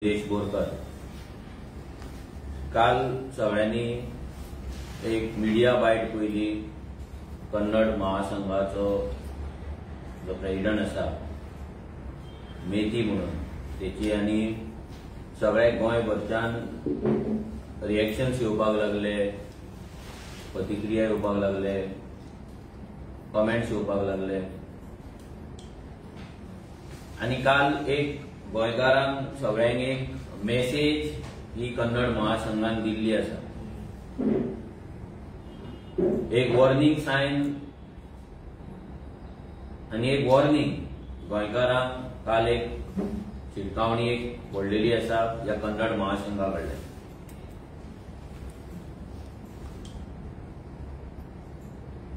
देश बोरकर काल सगळ्यांनी एक मीडिया बायट पयली कन्नड महासंघाचो जो प्रेसिडेंट आसा मेथी म्हणून तेची आनी सगळे गोंयभरच्यान रिएक्शन्स येवपाक लागले, प्रतिक्रिया येवपाक लागले, कमेंट्स येवपाक लागले आनी काल एक गोंयकारांक सगळ्यांक एक मेसेज ही कन्नड महासंघान दिल्ली आसा। एक वॉर्निंग सायन आनी एक वॉर्निंग गोंयकारांक काल एक शिटकावणी एक व्हडलेली आसा ह्या कन्नड महासंघा कडल्यान।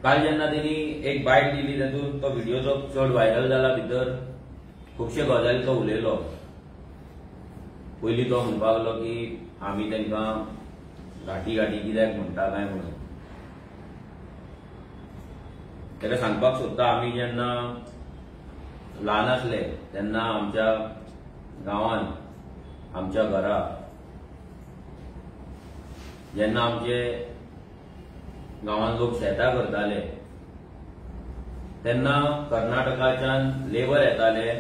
काल जेन्ना तेणी एक बायट दिली तातूंत तो व्हिडिओ जो चड व्हायरल जाला भितर खुबशे गजाली तो उलयलो। पयलीं तो म्हणपाक लागलो की आमी तांकां घाटी घाटी कित्याक म्हणटा काय म्हणून। ताका सांगपाक सोदता आमी जेन्ना ल्हान आसले तेन्ना आमच्या गांवांत आमच्या घरा जेन्ना आमचे गांवांत लोक शेतां करताले तेन्ना कर्नाटकाच्यान लेबर येताले,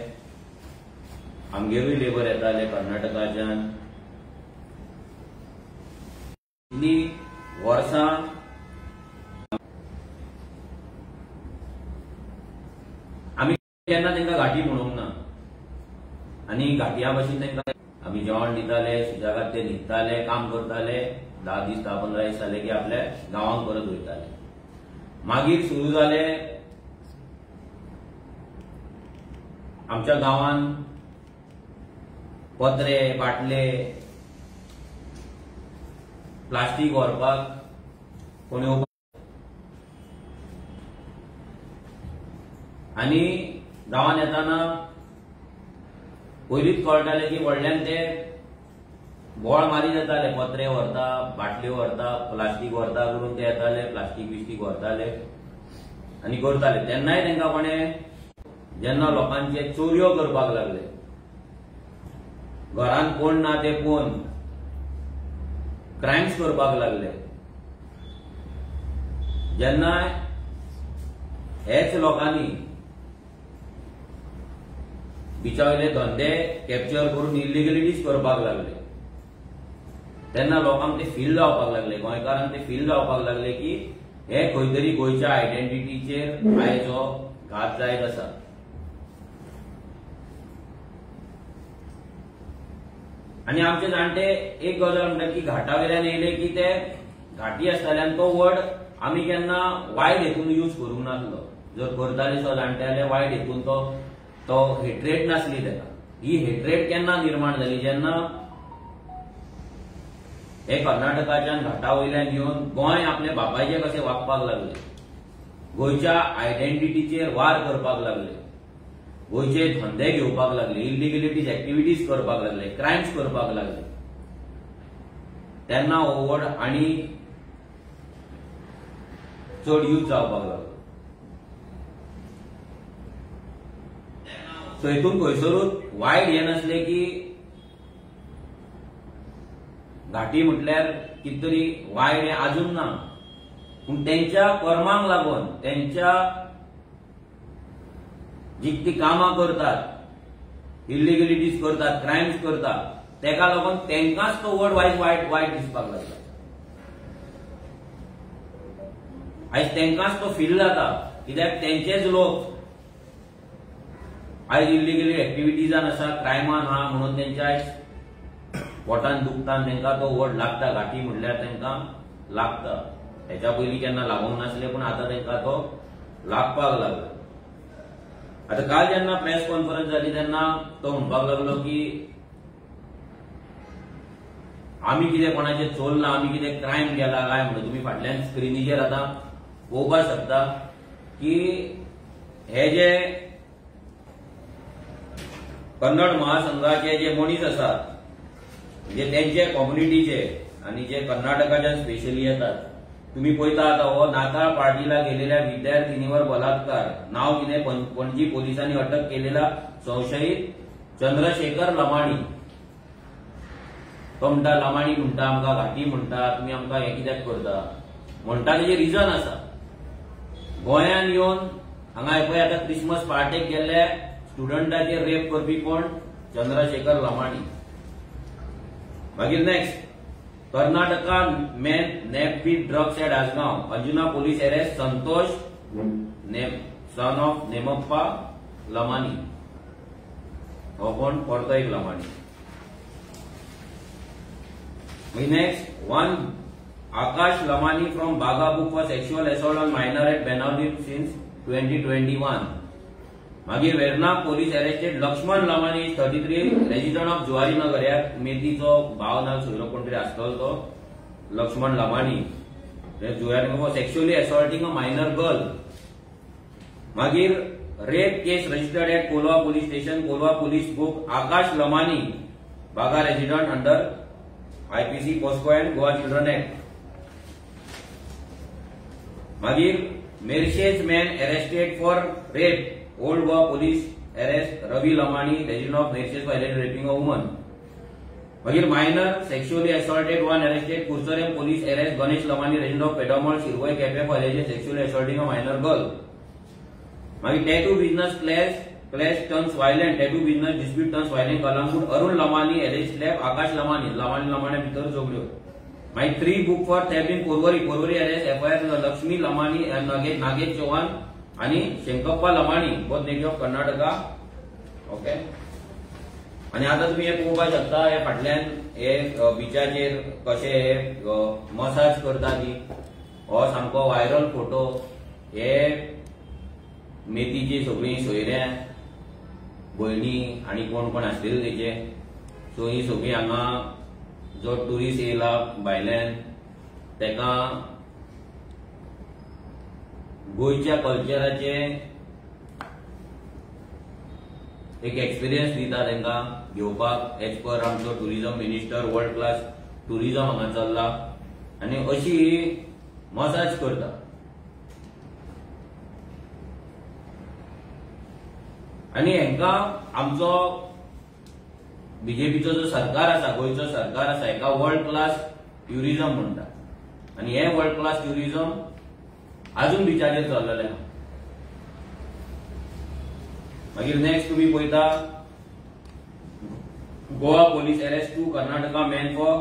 आमगेरूय लेबर येताले कर्नाटकाच्यान। इतली वर्सां आमी केन्ना तांकां घाटी म्हणूंक ना आनी घाटया भाशेन तांकां आमी जेवण दिताले, सुजागाद ते न्हिदताले, काम करताले, 10 दीस 10-15 दीस जाले की आपल्या गांवांक परत वयताले। मागीर सुरू जाले आमच्या गांवांत पत्रे, बाटले, प्लास्टीक व्हरपाक कोण येवपाक आनी गांवांत येताना पयलींच कळटाले की व्हडल्यान ते बोळ मारी जाताले, पत्रे व्हरता, बाटल्यो व्हरता, प्लास्टीक व्हरता करून ते येताले, प्लास्टीक बिस्टीक व्हरताले आनी करताले। तेन्नाय तांकां कोणें जेन्ना लोकांचे चोरयो करपाक लागले, घरांत कोण ना ते पळोवन क्रायम्स करपाक लागले, जेन्ना हेच लोकांनी बिचावयले धंदे कॅप्चर करून इलिगलिटीज करपाक लागले, तेन्ना लोकांक ते फील जावपाक लागले, गोंयकारांक ते फील जावपाक लागले की हे खंय तरी गोंयच्या आयडेंटिटीचेर आयज हो घात जायत आसा। आनी आमचे जाणटे एक गजाल म्हणटात की घाटावेल्यान येयले की ते घाटी आसताल्यान तो वर्ड आमी केन्ना वायट हेतून यूज करूंक नासलो। जर करताले सो जाणट्याले वायट हेतून तो हेट्रेट नासली ताका। ही हेट्रेट केन्ना निर्माण जाली जेन्ना हे कर्नाटकाच्यान घाटा वयल्यान येवन गोंय आपले बापायचे कशें वागपाक लागले, गोंयच्या आयडेंटिटीचेर वार करपाक लागले, गोंयचे धंदे घेवपाक लागले, इलिगलिटीज एक्टिविटीज करपाक लागले, क्रायम्स करपाक लागले, तेन्ना हो वर्ड आनी चड यूज जावपाक लागलो। सो हेतून खंयसरूच वायट हे नसले की घाटी म्हटल्यार कितें तरी वायट हे आजून ना, पूण तेंच्या कर्मांक लागून तेंच्या जी ती कामां करतात, इलिगलिटीज करतात, क्रायम्स करतात, तेका लागून तेंकाच तो वर्ड वायट दिसपाक लागला। आयज तेंकाच तो फील जाता कित्याक तेंचेच लोक आयज इलिगल एक्टिविटीजान आसा, क्रायमान आहा म्हणून तेंच्या आयज पोटान दुखता, तेंकां तो वर्ड लागता। घाटी म्हणल्यार तेंकां लागता। हेच्या पयलीं केन्ना लागोंक नासले पूण आतां तेंकां तो लागपाक लागला। आता काल जेन्ना प्रेस कॉन्फरन्स जाली तेन्ना तो म्हणपाक लागलो की आमी कितें कोणाचें चोरलां, आमी कितें क्रायम केला काय म्हणून। तुमी फाटल्यान स्क्रिनीचेर आतां पळोवपाक शकता की हे जे कन्नड महासंघाचे जे मनीस आसात म्हणजे तेंचे कम्युनिटीचे आनी जे कर्नाटकाच्यान स्पेशली येतात, तुम्ही पळयता आता हो नाताळ पार्टीला गेलेल्या विद्यार्थिनीवर बलात्कार, नाव कितें पणजी पोलिसांनी अटक केलेला संशयित चंद्रशेखर लमाणी तो म्हणटा लमाणी म्हणटा, आमकां घाटी म्हणटा, तुमी आमकां हें कित्याक करता म्हणटा. तेजे रिजन आसा. गोंयान येवन हांगा पळय आतां क्रिसमस पार्टेक गेल्ले स्टुडंटाचेर रेप करपी कोण? चंद्रशेखर लमाणी. मागीर next, Karnataka man nab with drugs at Assagao. Anjuna police arrest Santosh son of Nemappa Lamani. हो कोण? परतो एक Lamani. Next, one Akash Lamani from Bagabuk for sexual assault on minor at Benaudir since 2021. मागीर Verna police arrested Lakshman Lamani, 33, resident of Juari Nagar. ह्या मेथीचो भाव ना सोयरो कोण तरी आसतलो तो लक्ष्मण लमानी. जुआरी नगर for sexually assaulting a minor girl. मागीर rape case registered at Kolwa police station. Kolwa police book Akash Lamani, Baga resident under IPC, POSCO and Goa Children Act. मागीर Merces man arrested for rape. Old Goa police arrest Ravi Lamani, resident of Merces for alleged raping a woman. मागीर minor sexually assaulted one arrested. Curchorem police arrest Ganesh Lamani, resident of Pedamol Shirvoi Quepem for alleged sexually assaulting a minor girl. मागीर tattoo business clash turns violent. Tattoo business dispute turns violent. Calangute Arun Lamani arrest slap Akash Lamani. Lamani भितर झगड्यो. मागीर 3 book for theft in Porvoरी arrest FIR Lakshmi Lamani, Nagesh Chauhan आणि Shenkappa Lamani, both native of Karnataka. Okay. आणि आता तुम्ही हे पळोवपाक शकता हे फाटल्यान हे बिचाचेर कशे हे मसाज करता ती. हो सामको व्हायरल फोटो. हे मेथीची सगळी सोयऱ्या भयणी आणि कोण कोण आसलेले तेचे. सो ही सगळी हांगा जो टुरिस्ट येयला भायल्यान तेका गोयच्या कल्चराचे एक एक्सपिरियन्स दिता तांकां घेवपाक. एज पर आमचो tourism minister world class tourism हांगा चल्ला आनी अशी मसाज करता. आनी हेंकां आमचो बीजेपीचो जो सरकार आसा, गोयचो सरकार आसा, हेका वर्ल्ड क्लास ट्युरिझम म्हणटा. आनी हे वर्ल्ड क्लास ट्युरिझम अजून बिचाचेर चल्लेले. मागीर नेक्स्ट तुमी पळयता Goa police arrest 2 Karnataka man for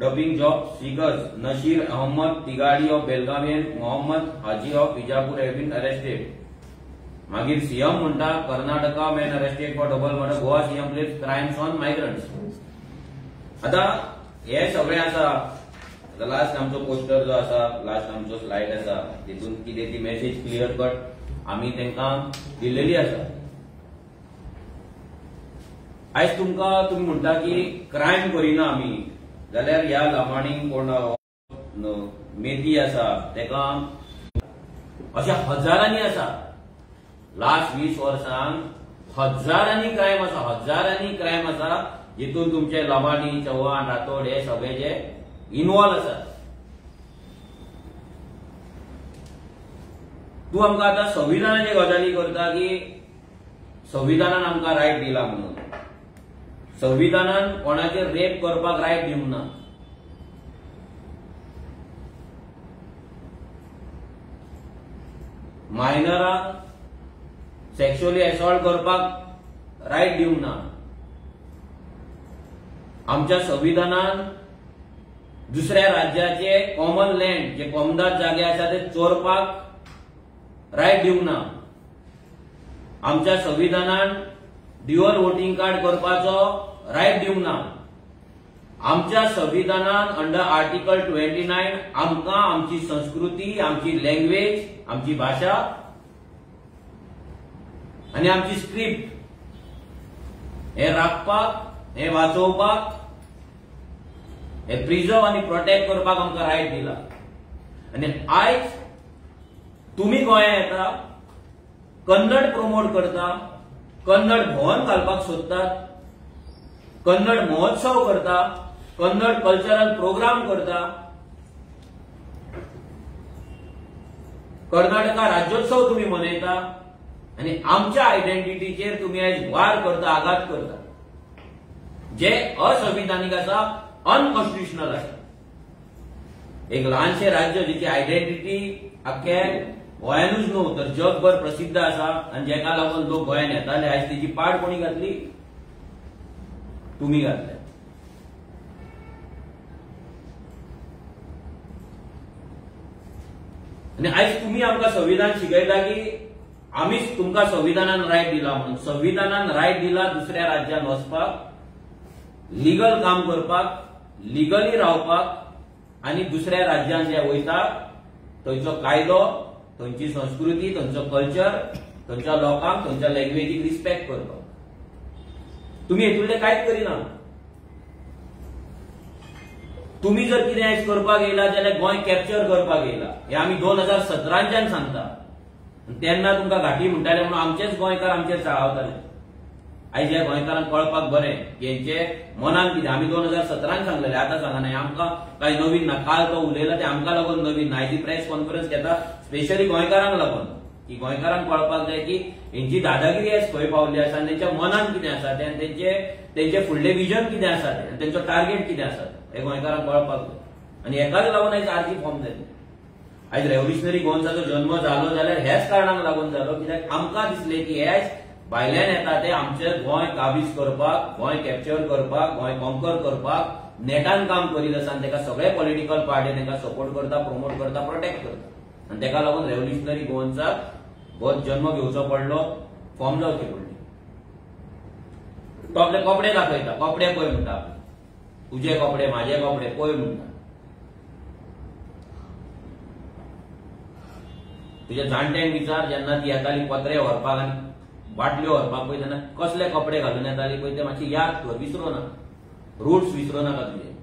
duping job seekers. Nasir Ahmed Tigadi of Belagavi and Mohammed Haji of Vijapur have been arrested. मागीर सीएम म्हणटा Karnataka man arrested for double murder. Goa CM place crimes on migrants. आता हे सगळे आसा. लास्ट आमचो पोस्टर जो आसा, लास्ट आमचो स्लाइड आसा, तितून कितें ती मेसेज क्लियर कट आमी तांकां दिल्लेली आसा. आयज तुमकां तुमी म्हणटा की क्रायम करिना आमी, जाल्यार ह्या लमाणीक कोण मेथी आसा तेका अशा हजारांनी आसा. लास्ट 20 वर्षांत हजारांनी क्रायम आसा, जितून तुमचे लमाणी, चव्हाण, राठोड हे सगळे जे इन्वॉल्व आसात. तूं आमकां आतां संविधानाचे गजाली करता की संविधानान आमकां रायट दिला म्हणून. संविधानान कोणाचेर रेप करपाक रायट दिवंक ना. मायनराक सेक्शुअली असॉल्ट करपाक रायट दिवंक ना. आमच्या संविधानान दुसऱ्या राज्याचे कॉमन लँड जे कॉमदार जागे आसा ते चोरपाक रायट दिवंक ना. आमच्या संविधानान ड्युअल वोटिंग कार्ड करपाचो रायट दिवंक ना. आमच्या संविधानान अंडर आर्टिकल 29 आमकां आमची संस्कृती, आमची लँग्वेज, आमची भाषा आणि आमची स्क्रिप्ट हे राखपाक, हे वाचोवपाक, हे प्रिजर्व आणि प्रोटेक्ट करपाक आमकां रायट दिला. आणि आयज तुम्ही गोंया येता, कन्नड प्रमोट करता, कन्नड भवन घालपाक सोदतात, कन्नड महोत्सव करता, कन्नड कल्चरल प्रोग्राम करता, कर्नाटका राज्योत्सव तुम्ही मनयता आणि आमच्या आयडेंटिटीचेर तुम्ही आज वार करता, आघात करता. जे असंविधानीक आसा, अनकॉन्स्टिट्युशनल आसा. एक ल्हानशें राज्य जिची आयडेंटिटी अख्ख्या गोंयानूच न्हू तर जगभर प्रसिद्ध आसा आनी जेका लागून लोक गोंयान येताले, आयज तेजी पाड कोणी घातली? तुम्ही घातल्या. आणि आयज तुम्ही आमकां संविधान शिकयता की आमीच तुमकां संविधानान रायट दिला म्हणून. संविधानान रायट दिला दुसऱ्या राज्यात वचपाक, लिगल काम करपाक, लिगली रावपाक, आणि दुसऱ्या राज्यात जे वयता थंयचो कायदो, थंयची संस्कृती, थंयचो कल्चर, थंयच्या लोकांक, थंयच्या लँग्वेजीक रिस्पेक्ट करपाक. तुम्ही हेतूंतले कांयच करिना. तुम्ही जर कितें आयज करपाक येयला जाल्यार गोंय कॅप्चर करपाक येयला. हे आमी 2017च्यान सांगता. तेन्ना तुमकां घाटी म्हणटाले म्हणून आमचेच गोंयकार आमचेर चाळावताले. आयज ह्या गोंयकारांक कळपाक बरें की हेंचे मनान कितें. आमी 2017 सांगलेले, आतां सांगना. आमकां काय नवीन ना. काल तो उलयला ते आमकां लागून नवीन ना. आयज प्रेस कॉन्फरन्स घेता स्पेशली गोंयकारांक लागून, की गोंयकारांक कळपाक जाय की हेंची दादागिरी आयज खंय पावल्ली आसा आनी तेंच्या मनान कितें आसा तें, तेंचे फुडलें विजन कितें आसा तें, तेंचो टार्गेट कितें आसा हे गोंयकारांक कळपाक जाय. आनी हेकाच लागून आयज आरती फॉर्म जाली. आयज रेव्होल्युशनरी गोवन्साचो जन्म जालो जाल्यार हेच कारणाक लागून जालो, कित्याक आमकां दिसलें की हे आयज भायल्यान येता ते आमचें गोंय काबीज करपाक, गोंय कॅप्चर करपाक, गोंय कॉन्कर करपाक नेटान काम करीत आसा. आनी तेका सगळे पॉलिटिकल पार्टी तेका सपोर्ट करता, प्रमोट करता, प्रोटेक्ट करता. आनी तेका लागून रेव्होल्युशनरी गोवन्साक हो जन्म घेवचो पडलो, फॉर्म जावची पडली. तो आपले कपडे दाखयता, कपडे पळय म्हणटा. तुझे कपडे, माझे कपडे पळय म्हणटा. तुझ्या जाणट्यांक विचार, जेन्ना ती येताली पत्रे व्हरपाक आनी बाटल्यो व्हरपाक पळय तेन्ना कसले कपडे घालून येताली पळय ते मातशी याद कर, विसरो ना. रूट्स विसरो नाका तुजे.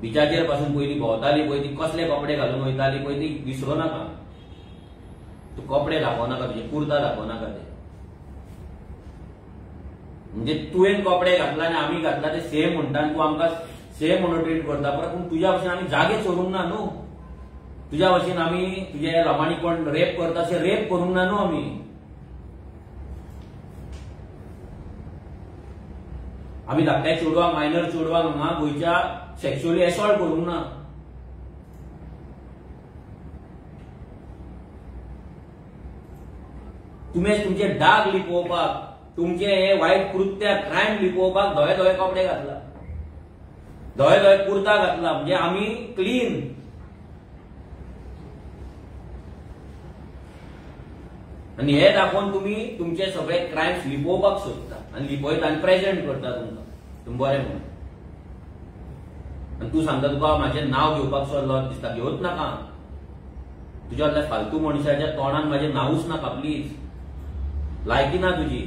बिचाचेर पासून पयलीं भोंवताली पळय ती कसले कपडे घालून वयताली पळय ती विसरो नाका. तू कपडे दाखोवनाका, तुजे कुर्ता दाखोवनाका ते. म्हणजे तुवें कपडे घातला आनी आमी घातला ते सेम म्हणटा आनी तूं आमकां सेम म्हणून ट्रीट करता. पूण तुज्या भशेन आमी जागे चोरूंक ना न्हू. तुज्या भशेन आमी तुजे लमाणीपण रेप करता अशें रेप करूंक ना न्हू आमी. आमी धाकट्या चेडवांक, मायनर चेडवांक हांगा गोंयच्या सेक्शुअली एसॉल्ट करूंक ना. तुमी तुमचे डाग लिपोवपाक, तुमचे हे वायट कृत्य, क्रायम लिपोवपाक धवे धवे कपडे घातला, धवे धवे कुर्ता घातला. म्हणजे आमी क्लीन. आणि हे दाखोवन तुम्ही तुमचे सगळे क्रायम्स लिपोवपाक सोदता आनी लिपयता आनी प्रेझेंट करता तुमकां. तुम्ही बरें म्हणून. आनी तूं सांगता तुका म्हाजें नांव घेवपाचो लज दिसता. घेवच नाका. तुज्या फालतू मनशाच्या तोंडान म्हाजें नांवूच नाका प्लीज. लायकी ना तुजी.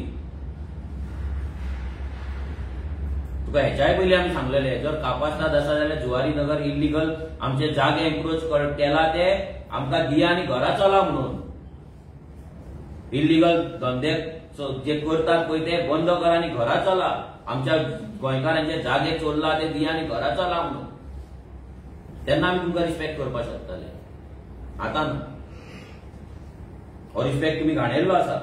तुका हेच्याय पयलीं आमी सांगलेले, जर कापासतात आसा जाल्यार जुवारी नगर इल्लीगल आमचे जागे एन्क्रोच केला ते आमकां दिया आनी घरा चला म्हणून. इल्लीगल धंदे जे करतात पळय ते बंद करा आनी घरा चला. आमच्या गोंयकारांचे जागे चोरला ते दिया आनी घरा चला म्हणून. तेन्ना आमी तुमकां रिस्पेक्ट करपाक शकताले. आतां हो रिस्पेक्ट तुमी घाणेरलो आसा.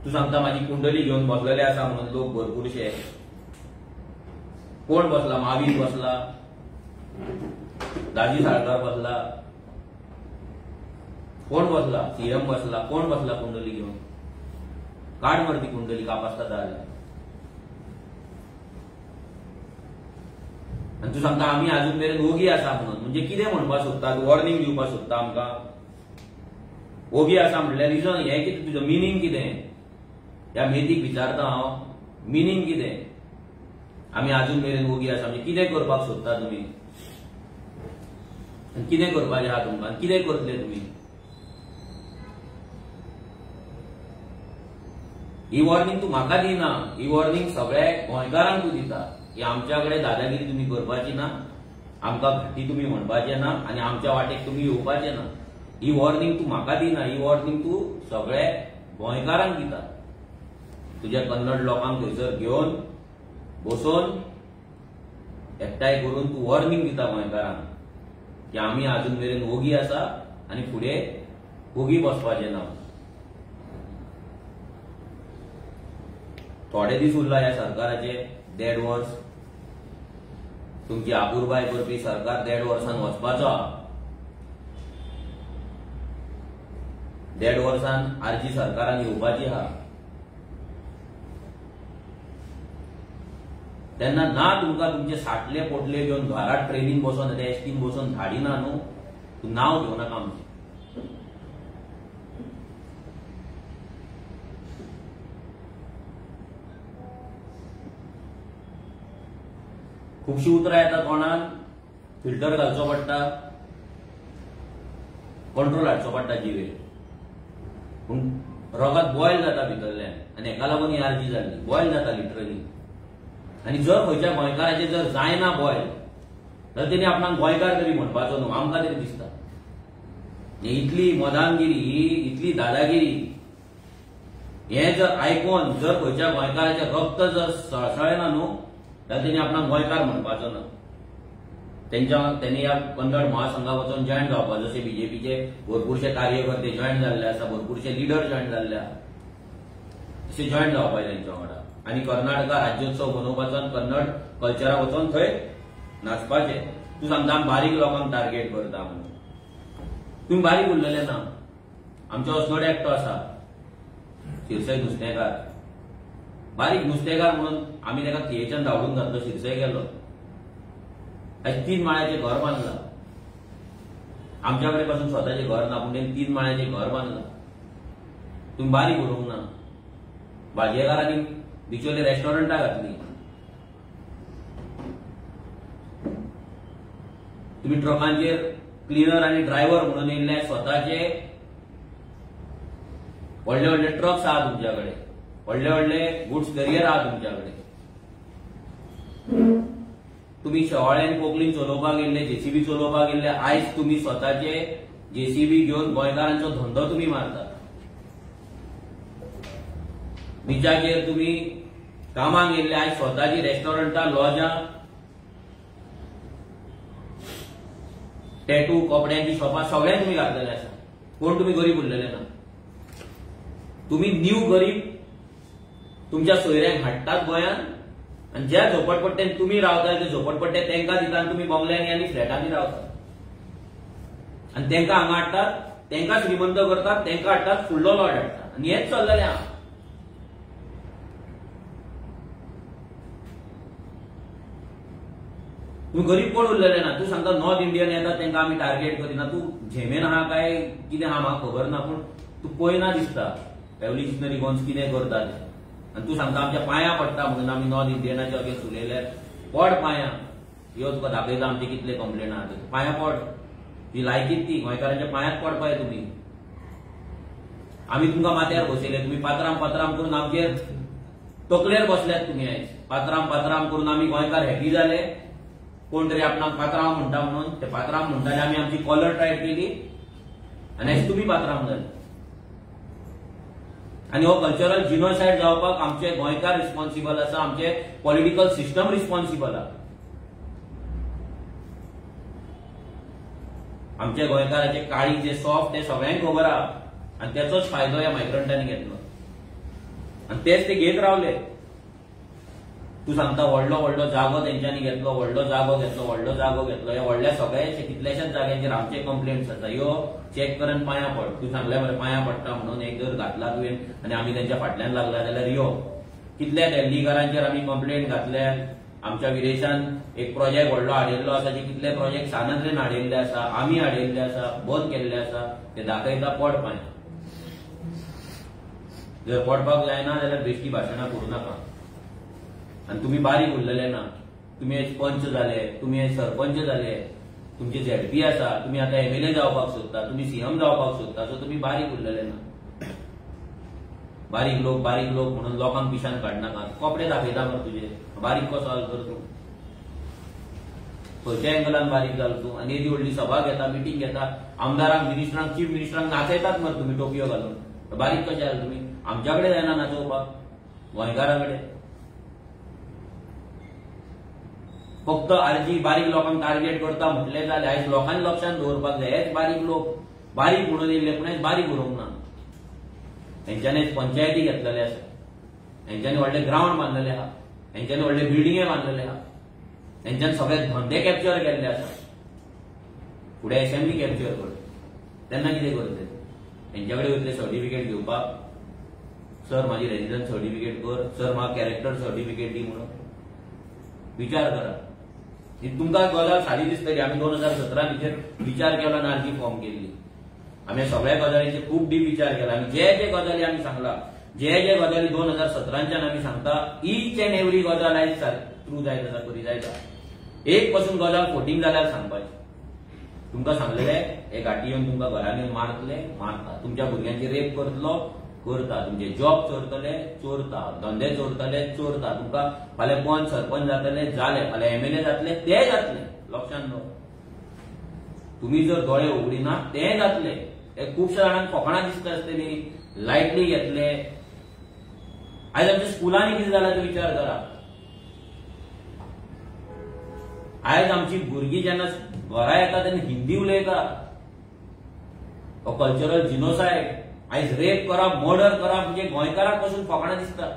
तूं सांगता म्हाजी कुंडली घेवन बसलेले आसा म्हणून लोक भरपूरशे. कोण बसला? महावीर बसला, दाजी साळकार बसला, कोण बसला? सीएम बसला. कोण बसला कुंडली घेऊन? काढ मरती कुंडली कापासता जाल्यार. आनी तूं सांगता आमी आजून मेरेन ओगी आसा म्हणून. म्हणजे कितें म्हणपाक सोदता? वॉर्निंग दिवपाक सोदता आमकां? ओगी आसा म्हणल्यार रिजन हें कितें? तुजो मिनींग कितें? ह्या मेथीक विचारता हांव. मिनींग कितें? आमी आजून मेरेन ओगी आसा म्हणजे कितें करपाक सोदता तुमी? कितें करपाचें आहा तुमकां? कितें करतले तुमी? ही वॉर्निंग तू म्हाका दिना. ही वॉर्निंग सगळ्या गोंयकारांक तू दिता की आमच्या कडेन दादागिरी तुम्ही करपाची ना, आमकां घाटी तुम्ही म्हणपाचे ना आनी आमच्या वाटेक तुम्ही येवपाचे ना. ही वॉर्निंग तू म्हाका दिना. ही वॉर्निंग तू सगळ्या गोंयकारांक दिता. तुज्या कन्नड लोकांक थंयसर घेवन बसोवन एकठांय करून तू वॉर्निंग दिता गोंयकारांक की आमी आजून मेरेन ओगी आसा आनी फुडें ओगी बसपाचें ना. थोडे दीस उरला ह्या सरकाराचे 1.5 वर्स. तुमची आपुरबाय करपी सरकार 1.5 वर्सान वचपाचो आहा. 1.5 वर्सान आरजी सरकारान येवपाची आहा. तेन्ना ना तुमकां तुमचे साठले पोटले घेवन घरात ट्रेनीन बसून एसटीन बसून धाडिना न्हू. तूं नांव घेवं नाका आमचें. खुबशीं उतरां येता तोंडान, फिल्टर घालचो पडटा, कंट्रोल हाडचो पडटा जिवेर. पूण रगत बॉयल जाता भितरल्यान आनी हेका लागून ही आरजी जाल्ली. बॉयल जाता लिटरली. आनी जर खंयच्या गोंयकाराचे जर जायना बॉयल जाल्यार तेणी आपणाक गोंयकार तरी म्हणपाचो न्हू. आमकां तरी दिसता इतली मदानगिरी, इतली दादागिरी हे जर आयकोन जर खंयच्या गोंयकाराचे रक्त जर सळसळना न्हू जाल्यार तेणी आपणाक गोंयकार म्हणपाचो ना. त्यांनी ह्या कन्नड महासंघाक वचून जॉयन जावपा. जसे बीजेपीचे भरपूरशे कार्यकर्ते जॉयन जाल्ले आसा, भरपूरशे लिडर जॉयन जाल्ले आसा, तशे जॉयन जावपा तेंच्या वांगडा. आनी कर्नाटका राज्योत्सव मनोवपाचो आनी कन्नड कल्चराक वचून थंय नाचपाचे. तूं सांगता आमी बारीक लोकांक टार्गेट करता म्हणून. तुम्ही बारीक उरलेले ना. आमचो असनोडे एकटो आसा शिरसय नुस्तेकार. बारीक नुस्तेकार म्हणून आमी ताका थियेच्यान धांवडून घातलो. शिरसय गेलो. आयज 3 माळ्याचें घर बांदलां. आमच्या कडेन पासून स्वताचें घर ना पूण तेणी 3 माळ्याचें घर बांदलां. तुम्ही बारीक उरोवंक ना. भाजयेकारांनी बिचोले रेस्टॉरंटां घातली. तुम्ही ट्रकांचेर क्लिनर आनी ड्रायव्हर म्हणून येयल्ले स्वताचे व्हडले व्हडले ट्रक्स आहा तुमच्या कडेन. व्हडले व्हडले गुड्स कॅरियर आहा तुमच्या कडेन. तुम्ही शेवाळ्यान पोकलीन चलोवपाक गेल्ले, जेसीबी चलोवपाक गेल्ले. आयज तुम्ही स्वताचे जेसीबी घेवन गोंयकारांचो धंदो तुम्ही मारतात. बिचाचेर तुम्ही कामाक गेल्ले. आयज स्वताची रेस्टॉरंटां, लॉजां, टॅटू, कपड्यांची शॉपां सगळ्यांक तुम्ही घातलेले आसा. कोण तुम्ही गरीब उरलेले ना. तुम्ही न्यू गरीब तुमच्या सोयऱ्यांक हाडटात गोंयांत आनी ज्या झोपडपट्ट्यान तुम्ही रावतात ते झोपडपट्टे तांकां दितात आनी तुम्ही बंगल्यांनी आनी फ्लॅटांनी रावतात. आनी तांकां हांगा हाडटात, तांकां श्रीमंत करतात, तांकां हाडटात, फुडलो लॉट हाडटात. आनी हेच चल्लेलें आहा. तुम्ही गरीब कोण उरलेले ना. तू सांगता नॉर्थ इंडियन येतात तांकां आमी टार्गेट करिना. तू झेमेन आहा काय कितें आहा म्हाका खबर ना पूण तू पळयना दिसता रेव्होल्युशनरी गोन्स कितें करता तें. आनी तू सांगता आमच्या पांयां पडटा म्हणून आमी नॉर्थ इंडियनाचे अगेन्स्ट उलयले. पड पांयां. ह्यो तुका दाखयता आमचे कितले कंप्लेन आहा ते. पांयां पड. ही लायकीच ती गोंयकारांच्या पांयांत पडपाय तुमी. आमी तुमकां माथ्यार बसयले. तुमी पात्राम करून आमचेर तकलेर बसल्यात तुमी. आयज पात्राम करून आमी गोंयकार हॅपी जाले. कोण तरी आपणाक पात्रांव म्हणटा म्हणून ते पात्रांव म्हणटाले. आमी आमची कॉलर टायट केली आनी आयज तुमी पात्रांव जाले. आनी हो कल्चरल जिनोसायड जावपाक आमचे गोंयकार रिस्पॉन्सिबल आसा. आमचे पॉलिटिकल सिस्टम रिस्पॉन्सिबल आहा. आमच्या गोंयकाराचे काळी जे सॉफ्ट ते सगळ्यांक खबर आहा आनी त्याचोच फायदो ह्या मायग्रंटांनी घेतलो आनी तेच ते घेत रावले. तू सांगता व्हडलो जागो तेंच्यांनी घेतलो, व्हडलो जागो घेतलो. ह्या व्हडल्या सगळ्याचे कितल्याशाच जाग्यांचेर आमचे कंप्लेंट्स आसा. ह्यो चॅक करून पांयां पड. तू सांगले मरे पांयां पडटा म्हणून एक जर घातला तुवें आनी आमी तेंच्या फाटल्यान लागला जाल्यार यो. कितल्या दिल्लीकारांचेर आमी कंप्लेंट घातल्या. आमच्या विदेशान एक प्रोजेक्ट व्हडलो हाडिल्लो आसा. जे कितले प्रोजेक्ट सानंद्रेन हाडिल्ले आसा, आमी हाडिल्ले आसा, बंद केल्ले आसा. ते दाखयता पड पांयां. जर पडपाक जायना जाल्यार बेश्टी भाशणां करूं नाका. आनी तुम्ही बारीक उरलेले ना. तुम्ही पंच जाले, तुम्ही सरपंच जाले, तुमचे झेडपी आसा, तुम्ही आता एमएलए जावपाक सोदता, तुम्ही सीएम जावपाक सोदता. सो तुम्ही बारीक उरलेले ना. बारीक लोक म्हणून लोकांक पिशान काडनाका. कपडे दाखयता मरे तुजे. बारीक कसो जालो तर तूं खंयच्या एंगलान बारीक जालो तूं. आनी येदी व्हडली सभा घेता, मिटींग घेता, आमदारांक, मिनिस्टरांक, चीफ मिनिस्टरांक नाचयतात मरे तुम्ही टोपयो घालून. बारीक कशे जाले तुम्ही. आमच्या कडेन जायना नाचोवपाक गोंयकारा कडेन. फक्त आरजी बारीक लोकांक टार्गेट करता म्हटले जाल्यार आयज लोकांनी लक्षांत दवरपाक जाय. हेच बारीक लोक म्हणून येयल्ले पूण आयज बारीक उरोवंक ना. तेंच्यांनी पंचायती घेतलेले आसा. हेंच्यांनी व्हडले ग्राउंड बांधलेले आहा, हेंच्यांनी व्हडले बिल्डिंगे बांधलेले आहा, हेंच्यांनी सगळे धंदे कॅप्चर केल्ले आसा. फुडें असेंब्ली कॅप्चर करता तेन्ना कितें करतले? हेंच्या कडेन वयतले सर्टिफिकेट घेवपाक, सर म्हाजी रेजिडन्स सर्टिफिकेट कर, सर म्हाका कॅरेक्टर सर्टिफिकेट दी म्हणून. विचार करा. तुमकां गजाल सादी दिसतली. आमी 2017 भितर विचार केलो आनी आर्जी फॉर्म केल्ली. आमी सगळ्या गजालींचेर खूब डीप विचार केला. आमी जे जे गजाली आमी सांगला, जे जे गजाली 2017च्यान आमी सांगता, ईच अँड एवरी गजाल आयज ट्रू जायत आसा, खरी जायत आसा. एक पासून गजाल फोटींग जाल्यार सांगपाची. तुमकां सांगलेले हे घाटी येवन तुमकां घरान येवन मारतले, मारता. तुमच्या भुरग्यांची रेप करतलो, करता. तुमचे जॉब चोरतले, चोरता. धंदे चोरतले, चोरता. तुमकां फाल्यां पंच सरपंच जातले, जाले. फाल्यां MLA जातले, ते जातले. लक्षांत दवर. तुम्ही जर दोळे उगडिना ते जातले. हे खुबश्या जाणांक कोंकणा दिसता आसतली, लायटली घेतले. आयज आमच्या स्कुलांनी कितें जालां तो विचार करा. आयज आमची भुरगीं जेन्ना घरा येता तेन्ना हिंदी उलयता. हो कल्चरल जिनोसायड. आयज रेप करप, मर्डर करप म्हणजे गोंयकाराक पासून फकाणां दिसता.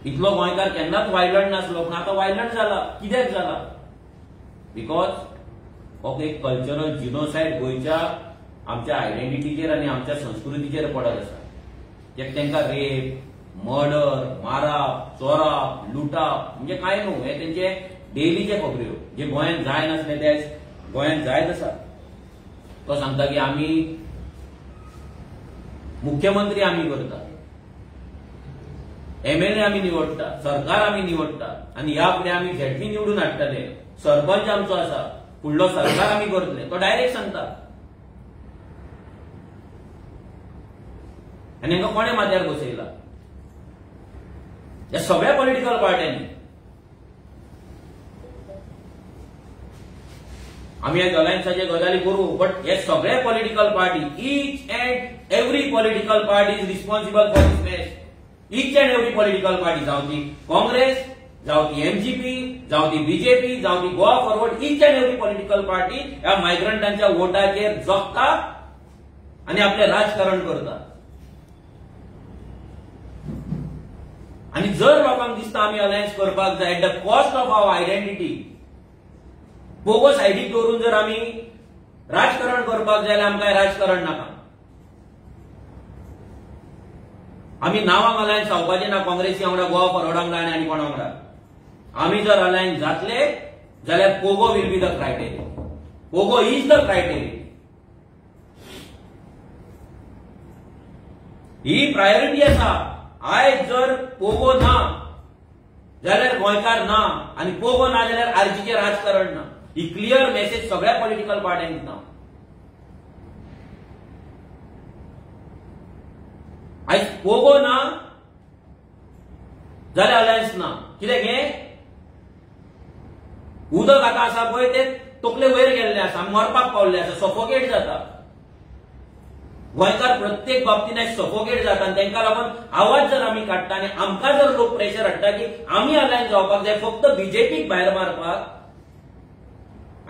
इतलो गोंयकार केन्नाच वायलंट नासलो, पूण आतां वायलंट जाला. कित्याक जाला? बिकॉज हो एक कल्चरल जिनोसायड गोंयच्या आमच्या आयडेंटिटीचेर आनी आमच्या संस्कृतीचेर पडत आसा. जे तांकां रेप, मर्डर, मारप, चोरप, लुटप म्हणजे काय न्हू. हे तेंचे डेलीचे खबऱ्यो जे गोंयांत जाय नासले ते गोंयांत जायत आसा. तो सांगता की आमी मुख्यमंत्री आमी करता, MLA आमी निवडटा, सरकार आमी निवडटा आनी ह्या फुडें आमी झेडपी निवडून हाडटले. सरपंच आमचो आसा, फुडलो सरकार आमी करतले. तो डायरेक्ट सांगता. आनी हांकां कोणे माथ्यार बसयला? ह्या सगळ्या पॉलिटिकल पार्ट्यांनी. आमी ह्या अलायन्साचे गजाली करू, बट हे सगळे political party, each and every political party is responsible for this mess. Each and every political party, जावं ती काँग्रेस, जावं ती MGP, जावं ती BJP, जावं ती Goa forward, each and every political party ह्या मायग्रंटांच्या वोटाचेर जगता आनी आपले राजकारण करता. आनी जर लोकांक दिसता आमी अलायन्स करपाक जाय at the cost of our identity, bogus ID दवरून जर आमी राजकारण करपाक जाय जाल्यार आमकां राजकारण नाका. आमी नांवांक अलायन्स जावपाचें ना काँग्रेसी वांगडा, गोवा फॉरवर्डा वांगडा आनी कोणा वांगडा. आमी जर अलायन्स जातले जाल्यार Pogo will be the criteria. Pogo is the criteria. He priority आसा. आयज जर पोगो ना जाल्यार गोंयकार ना आनी पोगो ना जाल्यार आरजीचें राजकारण ना. ही क्लियर मेसेज सगळ्या पॉलिटिकल पार्ट्यांक दिता. आयज पोगो ना जाल्यार अलायन्स ना. कित्याक हे उदक आतां आसा पळय ते तकले वयर गेल्ले आसा, मरपाक पावल्ले आसा, सफोकेट जाता. गोंयकार प्रत्येक बाबतीन सफोकेट जाता आनी तांकां लागून आवाज जर आमी काडटा आनी आमकां जर लोक प्रेशर हाडटा की आमी अलायन्स जावपाक जाय, फक्त BJPक भायर मारपाक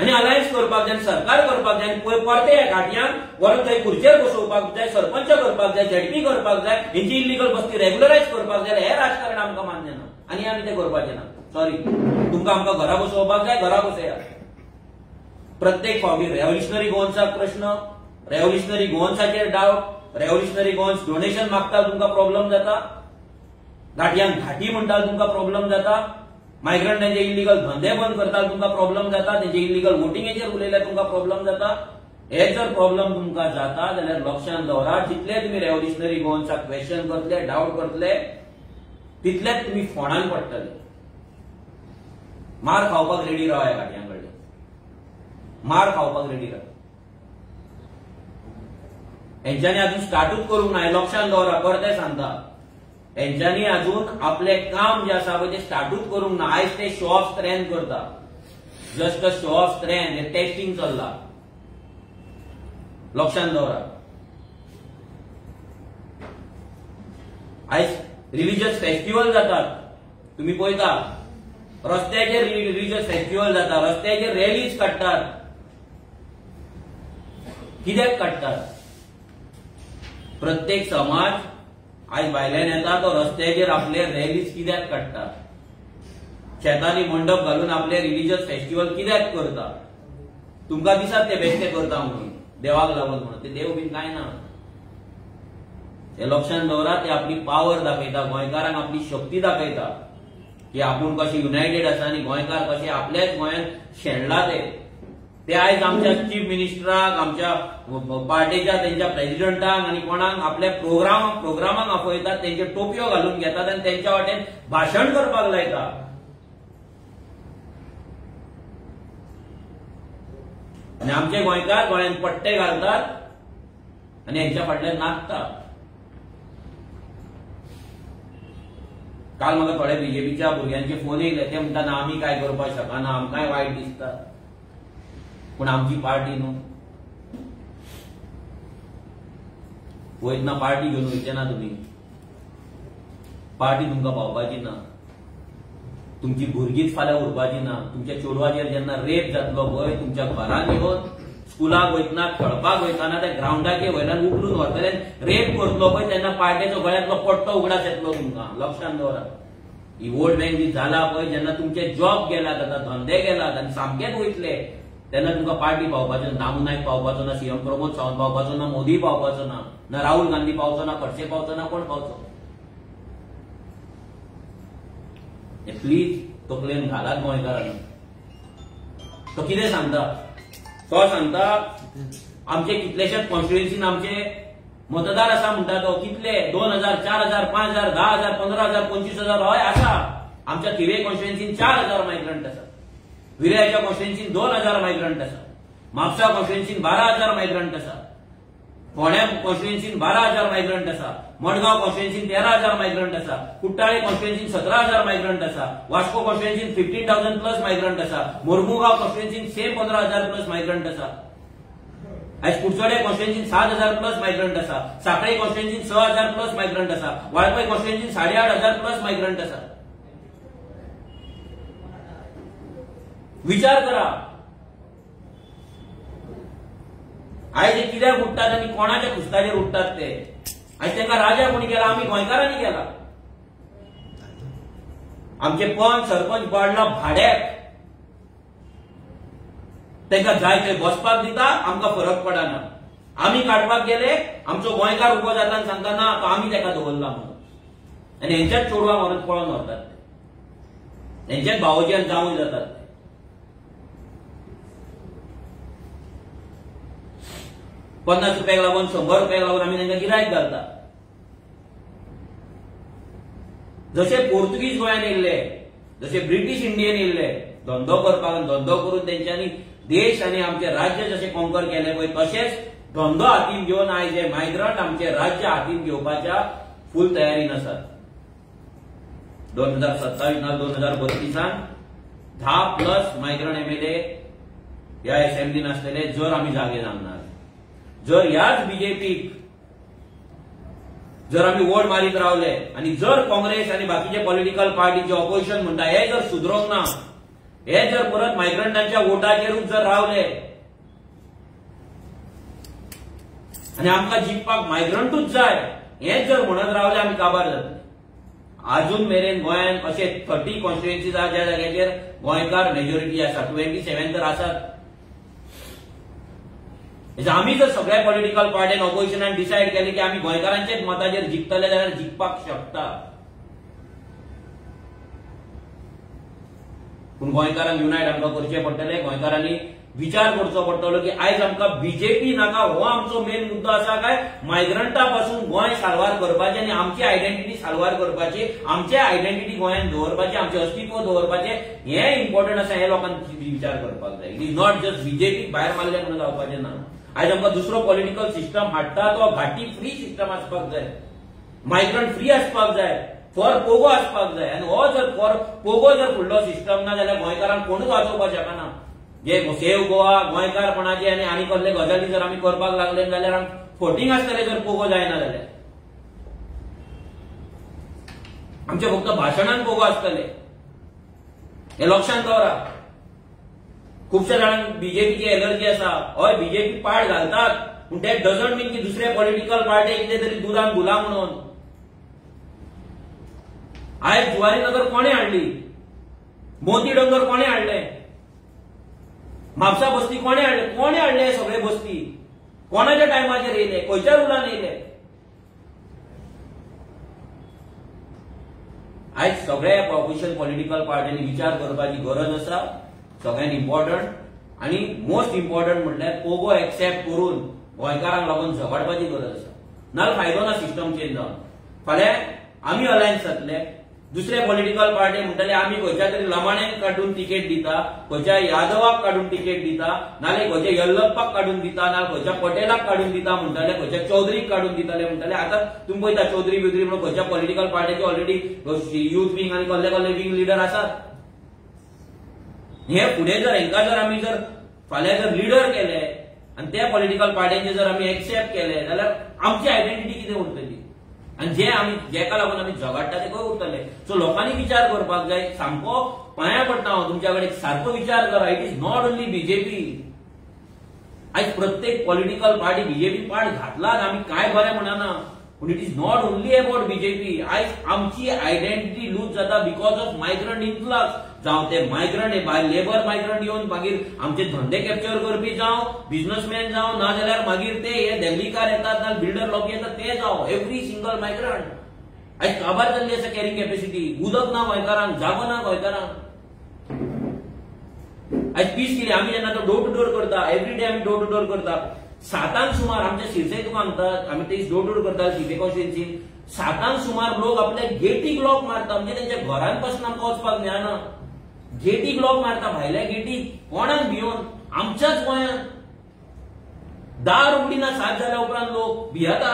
आनी अलायन्स करपाक जाय, सरकार करपाक जाय, परते ह्या घाटयांक व्हरून थंय खुर्चेर बसोवपाक जाय, सरपंच करपाक जाय, ZP करपाक जाय, हेंची इलिगल बस्ती रेग्युलरायज करपाक जाय, हे राजकारण आमकां मान्य ना आनी आमी तें करपाचें ना. सॉरी, तुमकां आमकां घरा बसोवपाक जाय, घरा बसया. प्रत्येक फावटी रेव्होल्युशनरी गोवन्साक प्रश्न, रेव्होल्युशनरी गोवन्साचेर डावट, रेव्होल्युशनरी गोवन्स डोनेशन मागता तुमकां प्रॉब्लेम जाता, घाटयांक घाटी म्हणटा तुमकां प्रॉब्लेम जाता, मायग्रंटांचे इलिगल धंदे बंद करता तुमकां प्रॉब्लेम जाता, तेंचे इलिगल वोटिंगेचेर उलयल्यार तुमकां प्रॉब्लेम जाता. हे जर प्रॉब्लेम तुमकां जाता जाल्यार लक्षांत दवरा, जितले तुमी रेव्होल्युशनरी गोवन्साक क्वेश्चन करतले, डावट करतले, तितलेच तुमी फोंडान पडटले. मार खावपाक रेडी रावा ह्या घाटयां कडल्यान. मार खावपाक रेडी रावा. हेंच्यांनी अजून स्टार्टूच करूंक ना. लक्षांत दवरा, परते सांगता. हेंच्यांनी अजून आपले काम जे आसा पळय ते स्टार्टूच करूंक ना. आयज ते शो ऑफ स्ट्रेंथ करता. Just a show of strength. हे टेस्टिंग चल्ला. लक्षांत दवरा. आयज रिलिजियस फेस्टिवल जातात. तुम्ही पळयता रस्त्याचेर रिलिजियस फेस्टिवल जाता, रस्त्याचेर रॅलीज काडटात. कित्याक काडटात? प्रत्येक समाज आज भायल्यान येता तो रस्त्याचेर आपले रॅलीज कित्याक काडटा, शेतांनी मंडप घालून आपले रिलीजियस फेस्टिवल कित्याक करता? तुमकां दिसत ते बेश्टे करता म्हणून, देवाक लागून म्हणून. ते देव बीन काय ना. हे लक्षात दवरा. ते आपली पावर दाखयता, गोंयकारांक आपली शक्ती दाखयता की आपूण कशे युनायटेड आसा आणि गोंयकार कशे आपल्याच गोंयांत शेणला. ते आयज आमच्या चीफ मिनिस्टराक, आमच्या पार्टीच्या त्यांच्या प्रेसिडेंटांक आणि कोणाक आपल्या प्रोग्रामांक आपयतात, तेंचे टोपयो घालून घेतात आणि त्यांच्या वाटेन भाशण करपाक लायता. आणि आमचे गोंयकार गोंयांत पट्टे घालतात आणि हेंच्या फाटल्यान नाचतात. काल म्हाका थोड्या बीजेपीच्या भुरग्यांचे फोन येयले. ते म्हणटात आमी काय करपाक शकना, आमकांय वायट दिसता, पूण आमची पार्टी न्हू. वयतना पार्टी घेवन वयचे ना तुमी. पार्टी तुमकां पावपाची ना. तुमची भुरगींच फाल्यां उरपाची ना. तुमच्या चेडवाचेर जेन्ना रेप जातलो पळय, तुमच्या घरान येवन स्कुलाक वयतना, खेळपाक वयताना त्या ग्राउंडाचेर वयल्यान उखलून व्हरतले, रेप करतलो पळय, तेन्ना पार्टीचो गळ्यांतलो पट्टो उगडास येतलो तुमकां. लक्षात दवरा. ही वोट बँक जी जाला पळय, जेन्ना तुमचे जॉब गेलात, आतां धंदे गेलात आनी सामकेच वयतले, तेन्ना तुमकां पार्टी पावपाचो ना. दामू नायक पावपाचो ना, सीएम प्रमोद सावंत पावपाचो ना, मोदी पावपाचो ना, राहुल गांधी पावचो ना, खडसे पावचो ना, कोण पावचो? प्लीज तकलेन घालात गोंयकारांनी. तो कितें सांगता? तो सांगता आमचे कितलेशेच कॉन्स्टिट्युएन्सीन आमचे मतदार आसा म्हणटा तो. कितले? 2000, 4000, 5000, 10000, 15000, 25000 हय आसा. आमच्या थिवे कॉन्स्टिट्युएन्सीन 4000 मायग्रंट आसा. विरायच्या कॉन्स्टिट्युएन्सीन 2000 मायग्रंट आसा. म्हापसा कॉन्स्टिट्युएन्सीन 12000 मायग्रंट आसा. फोंड्या कॉन्स्टिट्युएन्सीन 12000 मायग्रंट आसा. मडगांव कॉन्स्टिट्युएन्सीन 13000 मायग्रंट आसा. कुट्टाळे कॉन्स्टिट्युएन्सीन 17000 मायग्रंट आसा. वास्को कॉन्स्टिट्युएन्सीन 15000 प्लस मायग्रंट आसा. मोर्मुगांव कॉन्स्टिट्युएन्सीन सेम 15000 प्लस मायग्रंट आसा. आज कुडचडे कॉन्स्टिट्युएन्सीन 7000 प्लस मायग्रंट आसा. सांखळे कॉन्स्टिट्युएन्सीन 6000 प्लस मायग्रंट आसा. वाळपय कॉन्स्टिट्युएन्सीन 8500 प्लस मायग्रंट आसा. विचार करा. आयज ते कित्याक उठतात आणि कोणाच्या खुस्ताचेर उठतात ते. आज तांकां राजा कोणी केला? आमी गोंयकारांनी केला. आमचे पंच सरपंच वाडला भाड्याक. तांकां जाय थंय बसपाक दिता, आमकां फरक पडना. आमी काडपाक गेले, आमचो गोंयकार उबो जाता आनी सांगता ना तो आमी ताका दवरला म्हणून. आनी हेंच्याच चेडवांक व्हरून पळोवन व्हरतात. हेंच्याच भावोच्यान जावूय जातात. 50 रुपयाक लागून 100 रुपयाक लागून आमी तांकां गिरायक घालता. जशे पोर्तुगीज गोंयांत येयल्ले, जशे ब्रिटीश इंडियेन येयल्ले धंदो करपाक, धंदो करून तेंच्यांनी देश आनी आमचे राज्य जशे कॉन्कर केले पळय, तशेंच धंदो हातीन घेवन आयज हे मायग्रंट आमचे राज्य हातीन घेवपाच्या फूल तयारीन आसात. 2027 ना 2032 10+ मायग्रंट एमएलए ह्या असेंब्लीन आसलेले जर आमी जागे जावनात. जर ह्याच बीजेपीक जर आमी वोट मारीत रावले आणि जर काँग्रेस आणि बाकीचे पॉलिटिकल पार्टीचे ऑपोजिशन म्हणटा हे जर सुधरोवंक ना, हे जर परत मायग्रंटांच्या वोटाचेरूच जर रावले आणि आमकां जिखपाक मायग्रंटूच जाय हेच जर म्हणत रावले, आमी काबार जातले. अजून मेरेन गोंयांत अशे 30 कॉन्स्टिट्युएन्सीज आसा ज्या जाग्याचेर गोंयकार मेजॉरिटी आसा. 27 तर आसात. आमी जर सगळ्या पॉलिटिकल पार्टीन ऑपोजिशनान डिसायड केले की आमी गोंयकारांचेच मताचेर जिखतले जाल्यार जिखपाक शकता. पूण गोंयकारांक युनायट आमकां करचें पडटलें. गोंयकारांनी विचार करचो पडटलो की आयज आमकां बीजेपी नाका हो आमचो मेन मुद्दो आसा काय मायग्रंटा पासून गोंय साल्वार करपाचें आणि आमची आयडेंटिटी साल्वार करपाची, आमचे आयडेंटिटी गोंयांत दवरपाची, आमचें अस्तित्व दवरपाचें हे इम्पॉर्टंट आसा. हे लोकांनी विचार करपाक जाय. It is not just BJP भायर मारले म्हणून जावपाचें ना. आयज आमकां दुसरो पॉलिटिकल सिस्टम हाडटा तो घाटी फ्री सिस्टम आसपाक जाय. मायग्रंट फ्री आसपाक जाय. फॉर पोगो आसपाक जाय. आनी हो जर फॉर पोगो जर फुडलो सिस्टम ना जाल्यार गोंयकारांक कोणूच वाचोवपाक शकना. जे सेव गोवा गोंयकारपणाचे आनी कसले गजाली जर आमी करपाक लागले जाल्यार आमकां फोटींग आसतले जर पोगो जायना जाल्यार. आमचे फक्त भाशणान पोगो आसतले. हे लक्षांत दवरा. खुबशे जाणांक बीजेपीची एलर्जी आसा. हय बीजेपी पाड घालतात पूण ते डजंट मीन की दुसरे पॉलिटिकल पार्टी कितें तरी दुदान घुला म्हणून. आयज जुवारीनगर कोणे हाडली, मोती डोंगर कोणे हाडले, म्हापसा बस्ती कोणे हाडले सगळे बस्ती कोणाच्या टायमाचेर येयले, खंयच्या रुलान येयले. आयज सगळ्या ऑपोजिशन पॉलिटिकल पार्ट्यांनी विचार करपाची गरज आसा. सगळ्यांत इम्पॉर्टंट आणि मोस्ट इम्पॉर्टंट म्हटल्यार पोगो एक्सेप्ट करून गोंयकारांक लागून झगडपाची गरज आसा. नाल्यार फायदो ना सिस्टम चेंज जावन. फाल्यां आमी अलायन्स जातले, दुसरे पॉलिटिकल पार्टी म्हणटले आमी खंयच्या तरी लमाणेक काडून तिकेट दिता, खंयच्या यादवाक काडून तिकेट दिता, नाल्यार खंयच्या येल्लप्पाक काडून दिता, नाल्यार खंयच्या पटेलाक काडून दिता म्हणटले, खंयच्या चौधरीक काडून दिताले म्हणटले. आतां तुमी पळयता चौधरी बिद्री म्हणून खंयच्या पॉलिटिकल पार्टीचे ऑलरेडी युथ विंग आनी कसले कसले विंग लिडर आसात. हे फुडें जर हेंका जर आमी जर फाल्यां जर लिडर केले आनी त्या पॉलिटिकल पार्ट्यांचे जर आमी एक्सेप्ट केले जाल्यार आमची आयडेंटिटी कितें उरतली आनी जेका लागून आमी झगडटा ते खंय उरतले. सो लोकांनी विचार करपाक जाय. सामको पांया पडटा हांव तुमच्या कडेन, सारको विचार करा. It is not only BJP. आयज प्रत्येक पॉलिटिकल पार्टी बीजेपी पाड घातलात, आमी काय बरें म्हणना, पूण it is not only about BJP. आयज आमची आयडेंटिटी लूज जाता बिकॉज ऑफ मायग्रंट इन्फ्लक्स. जावं ते मायग्रंट लेबर मायग्रंट येवन मागीर आमचे धंदे कॅप्चर करपी जावं, बिझनेसमॅन जावं, ना जाल्यार मागीर ते हे दिल्लीकार येतात ना बिल्डर लोक येतात ते जावं, एव्हरी सिंगल मायग्रंट. आयज काबार जाल्ली आसा कॅरिंग कॅपॅसिटी. उदक ना गोंयकारांक, जागो ना गोंयकारांक. आयज पीस कितें आमी जेन्ना तो डोर टू डोर करता, एव्हरी डे आमी डोर टू डोर करता. 7 सुमार आमच्या शिरसय तुका म्हणतात आमी ते डोर टू डोर करता शिरसय कॉन्स्टिट्युएन्सीन. 7 सुमार लोक आपल्या गेटीक लॉक मारता, म्हणजे तेंच्या घरान पासून आमकां वचपाक मेळना. गेटीक लॉक मारता, भायल्या गेटीक कोणाक भिवन. आमच्याच गोंयांत दार उगडिना 7 जाल्या उपरांत लोक भियेता.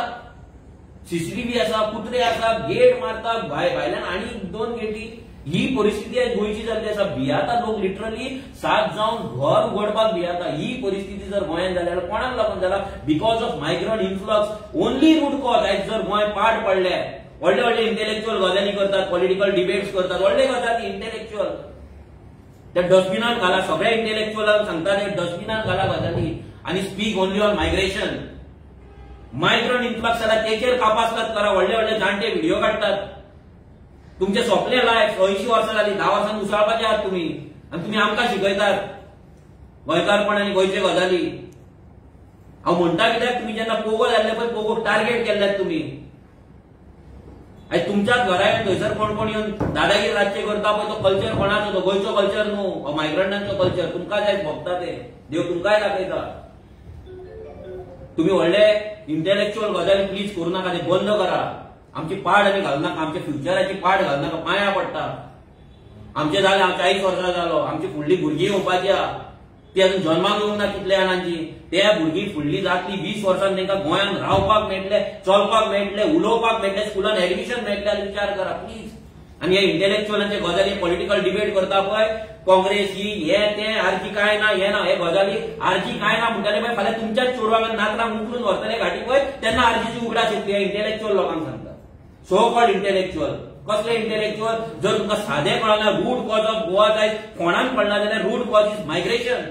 सीसीटीव्ही आसा, कुत्रे आसा, गेट मारता भायल्यान आनी 2 गेटी. ही परिस्थिती आज गोंयची जाल्ली आसा. भियेता लोक लिटरली 7 जावन घर उगडपाक भियेता. ही परिस्थिती जर गोंयांत जाल्यार कोणाक लागून जाला? Because of migrant influx. Only root cause. आयज जर गोंय पाड पडले, व्हडले व्हडले इंटेलेक्च्युअल गजाली करतात, पॉलिटिकल डिबेट्स करतात, व्हडले गजाली इंटेलेक्च्युअल. त्या डस्टबिनान घाला, सगळ्या इंटेलेक्च्युअलांक सांगता ते डस्टबिनान घाला गजाली आनी speak only on migration. Migrant influx जाला तेचेर कापासतात करा. व्हडले व्हडले जाणटे व्हिडिओ काडटात. तुमचे सोपले लायफ 80 वर्सां जाली, 10 वर्सांनी उसळपाचे आहात तुम्ही, आनी तुमी आमकां शिकयतात गोंयकारपण आनी गोंयचे गजाली. हांव म्हणटा कित्याक तुमी जेन्ना पोगो जाल्ले पळय, पोगोक टार्गेट केल्ल्यात तुमी. आयज तुमच्याच घरा येवन थंयसर कोण येवन दादागिरी राज्य करता पळय, तो कल्चर कोणाचो? तो गोंयचो कल्चर न्हू, मायग्रंटांचो कल्चर. तुमकां जाय भोगता ते, देव तुमकांय दाखयता. तुमी व्हडले इंटेलेक्च्युअल गजाली प्लीज करू नाका, ते बंद करा. आमची पाड आमी घालू नाका, आमच्या फ्युचराची पाड घालू नाका, पांया पडटा. आमचे जाले 40 वर्सां जालो, आमची फुडली भुरगीं येवपाची आहा, ती अजून जन्माक येवंक ना कितल्या जाणांची. त्या भुरगीं फुडली जातली 20 वर्सांनी तांकां गोंयांत रावपाक मेळटले, चलपाक मेळटले, उलोवपाक मेळटले, स्कुलान एडमिशन मेळटले. विचार करा प्लीज. आनी हे इंटेलेक्च्युअलांचे गजाली पॉलिटिकल डिबेट करता पळय, काँग्रेस ही हे ते आरजी काय ना, हे ना, हे गजाली आरजी काय ना म्हणटाले पळय. फाल्यां तुमच्याच चोडवांक नातरांक उखलून व्हरतले घाटी पळय, तेन्ना आरजीची उगडास येतली. हे इंटेलेक्च्युअल लोकांक सांगता. So called intellectual. कसले इंटेलेक्च्युअल? जर तुमकां सादें कळना रूट कॉज ऑफ गोवा जाय कोणाक कळना जाल्यार रूट कॉज इज मायग्रेशन.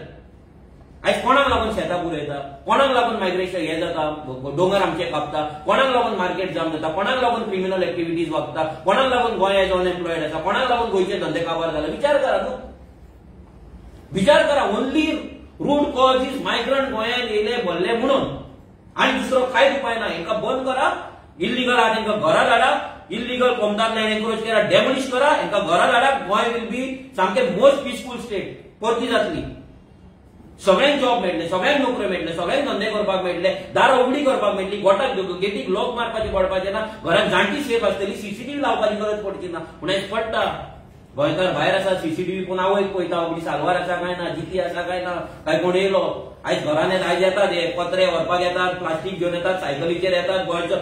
आयज कोणाक लागून शेतां पुरयता? कोणाक लागून मायग्रेशन हे जाता? दोंगर आमचे कापता? कोणाक लागून मार्केट जाम जाता? कोणाक लागून क्रिमिनल एक्टिव्हिटीज वागता? कोणाक लागून गोंय एज अनएम्प्लॉयड आसा? कोणाक लागून गोंयचे धंदे काबार जाला? विचार करा न्हू. विचार करा. Only root cause is migrant गोंयांत येयले भरले म्हणून, आनी दुसरो कांयच उपाय ना. हेंकां बंद करा. इल्लीगल आहा तांकां घरा धाडा. इल्लीगल कोमदाद लँड एन्क्रोच करा, डेमोलिश करा, हेंकां घरा धाडा. गोंय विल बी सामकें मोस्ट पीसफूल स्टेट परती जातली. सगळ्यांक जॉब मेळटले, सगळ्यांक नोकऱ्यो मेळटले, सगळ्यांक धंदे करपाक मेळटले, दारां उगडी करपाक मेळटली, गोठाक गेटीक लॉक मारपाचे पडपाचे ना, घरांत जाणटी सेफ आसतली, सीसीटीव्ही लावपाची गरज पडची ना. पूण हें पडटा. गोंयकार भायर आसा, सीसीटीव्ही पूण आवयक पळयता, आपली सालवार आसा काय ना, जिती आसा काय ना, काय कोण येयलो. आयज घरान आयज येतात, हे पत्रे व्हरपाक येतात, प्लास्टीक घेवन येतात, सायकलीचेर येतात, गोंयचो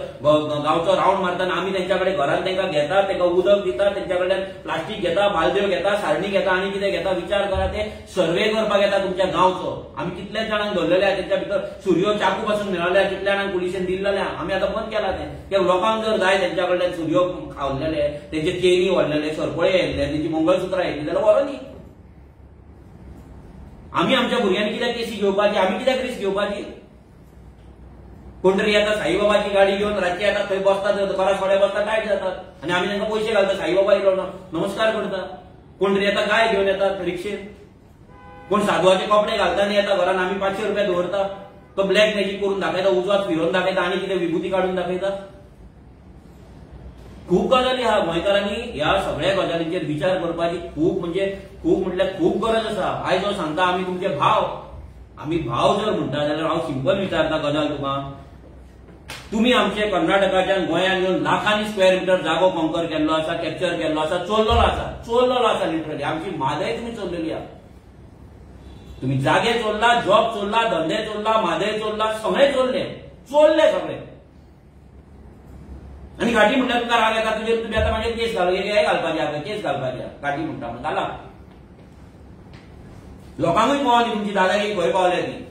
गांवचो रावंड मारतना आमी तेंच्या कडेन घरान तांकां घेतात, तांकां उदक दितात, तेंच्या कडल्यान प्लास्टीक घेता, बालद्यो घेता, सारणी घेता, आनी कितें घेता. विचार करा. ते सर्वे करपाक येता तुमच्या गांवचो. आमी कितल्याच जाणांक धरलेले आहा, तेंच्या भितर सुरयो चाकू पासून मेळ्ळल्या, कितल्या जाणांक पुलिशेन दिल्लेले आहा. आमी आतां बंद केला ते. लोकांक जर जाय तेंच्या कडल्यान सुरयो खावलेले, तेंचे चेनी व्हडलेले, सरपळे येयल्ले, तेंची मंगळसुत्रां येयल्ली जाल्यार व्हरो न्ही. आमी आमच्या भुरग्यांनी कित्याक केसी घेवपाची? आमी कित्याक रिस्क घेवपाची? कोण तरी येता साईबाबाची गाडी घेऊन रातची येतात थंय बसतात घरात थोड्या बसतात काय जातात आणि आम्ही त्यांना पैसे घालतात साईबाबा येलो नमस्कार करता. कोण तरी येता गाय घेऊन येतात रिक्षेत, कोण साधवाचे कपडे घालताना येता घरात आम्ही 500 रुपये दवरता, तो ब्लॅक मॅजिक करून दाखयता, उजवात फिरून दाखयता आणि कितें विभूती काढून दाखयता. खूप गजाली हा गोंयकारांनी ह्या सगळ्या गजालींचेर विचार करपाची खूप म्हटल्यार खूप गरज आसा. आयज हांव सांगता आमी तुमचे भाव, आमी भाव जर म्हणटा जाल्यार हांव सिंपल विचारता गजाल तुका, तुम्ही आमचे कर्नाटकाच्यान गोंयांत येवन लाखांनी स्क्वेअर मिटर जागो कॉन्कर केल्लो आसा, कॅप्चर केल्लो आसा, चोरलेलो आसा लिटरली. आमची म्हादय तुम्ही चोरलेली आहा. तुम्ही जागे चोरला, जॉब चोरला, धंदे चोरला, म्हादय चोरला, सगळे चोरले सगळे. आणि गाठी म्हणल्यार तुका राग येता, तुझे तुम्ही आता म्हणजे केस घालपाचे केस घालपाचे गाठी म्हणटा म्हणून घाला. लोकांकूय कळोनी तुमची दादागिरी खंय पावल्या ती.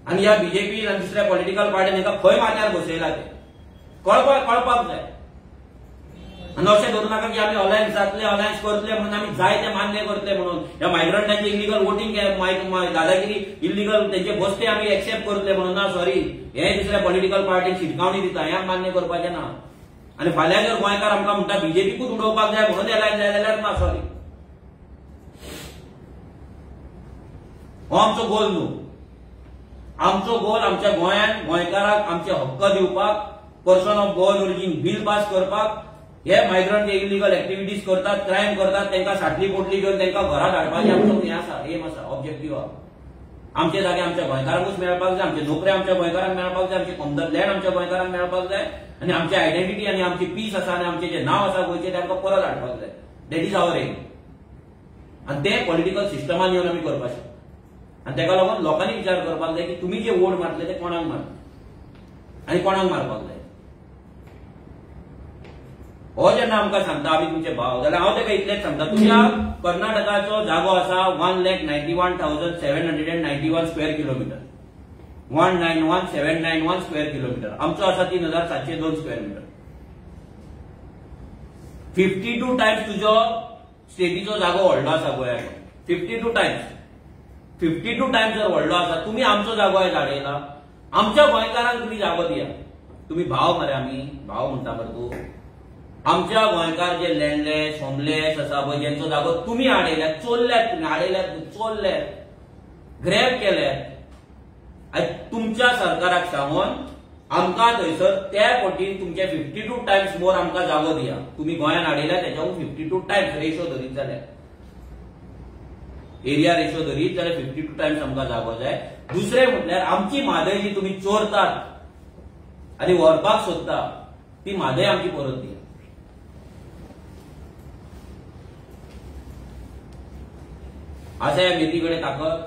आणि ह्या बीजेपी आणि दुसऱ्या पॉलिटिकल पार्टीन हेका खंय माथ्यार बसयला ते कळपाक जाय. आणि अशें धरू नाका की आमी अलायन्स करतले म्हणून आमी जाय ते मान्य करतले म्हणून ह्या मायग्रंटांचे इलिगल वोटिंग दादागिरी इलिगल त्यांचे बसते आमी एक्सेप्ट करतले म्हणून ना. सॉरी, हे दुसऱ्या पॉलिटिकल पार्टीक शिटकावणी दिता, हे मान्य करपाचें ना. आणि फाल्यां जर गोंयकार आमकां म्हणटा बीजेपीकूच उडोवपाक जाय म्हणून एलायन्स जाय जाल्यार ना. सॉरी, हो आमचो गोल न्हू. आमचो गोल आमच्या गोंयांत गोंयकाराक आमचे हक्क दिवपाक, person of Goan origin bill pass करपाक. हे मायग्रंट जे इलिगल एक्टिव्हिटीज करतात, क्रायम करतात, तांकां साटली पोटली घेवन तांकां घरात हाडपाचें आमचो हें आसा, एम आसा, ऑब्जेक्टीव आसा. आमचे जागे आमच्या गोंयकारांकूच मेळपाक जाय, आमचे नोकऱ्यो आमच्या गोंयकारांक मेळपाक जाय, आमचे कमदर लँड आमच्या गोंयकारांक मेळपाक जाय, आणि आमची आयडेंटिटी आणि आमची पीस आसा आणि आमचे जे नाव आसा गोंयचे ते आमकां परत हाडपाक जाय. That is our aim. आणि ते पॉलिटिकल सिस्टमान येवन आमी करपाक शकता. आणि ताका लागून लोकांनी विचार करपाक जाय की तुमी जे वोट मारतले ते कोणाक मारतले आणि कोणाक मारपाक जाय. हो जेन्ना आमकां सांगता आमी तुमचे भाव, जाल्यार हांव ताका इतलेंच सांगता, तुमच्या कर्नाटकाचो जागो आसा 1,91,791 स्क्वेअर किलोमीटर, 1,91,791 स्क्वेअर किलोमीटर. आमचो आसा 3,702 स्क्वेअर मीटर. 52 टायम्स तुजो स्टेटीचो जागो व्हडलो आसा गोंयांत. 52 टायम्स जर व्हडलो आसा, तुमी आमचो जागो आयज हाडयला. आमच्या गोंयकारांक तुमी जागो दिया. तुमी भाव मरे, आमी भाव म्हणटा मरे तूं. आमच्या गोंयकार जे लँडलेस होमलेस आसा पळय, जेंचो जागो तुमी हाडयल्यात, चोरल्यात, तुमी हाडयल्यात, चोरल्यात, ग्रॅब केल्यात. तुमच्या सरकाराक सांगून आमकां थंयसर त्या पटीन तुमचे 52 टायम्स मोर आमकां जागो दिया. तुमी गोंयांत हाडयल्यात तेच्याहून 52 टायम्स रेशो धरीत जाल्यार, एरिया रेशो धरीत जाल्यार 52 टायम्स आमकां जागो जाय. दुसरे म्हटल्यार आमची म्हादय जी तुमी चोरतात आनी व्हरपाक सोदता, ती म्हादय आमची परत दिया. आसा ह्या मेथीकडे ताकद,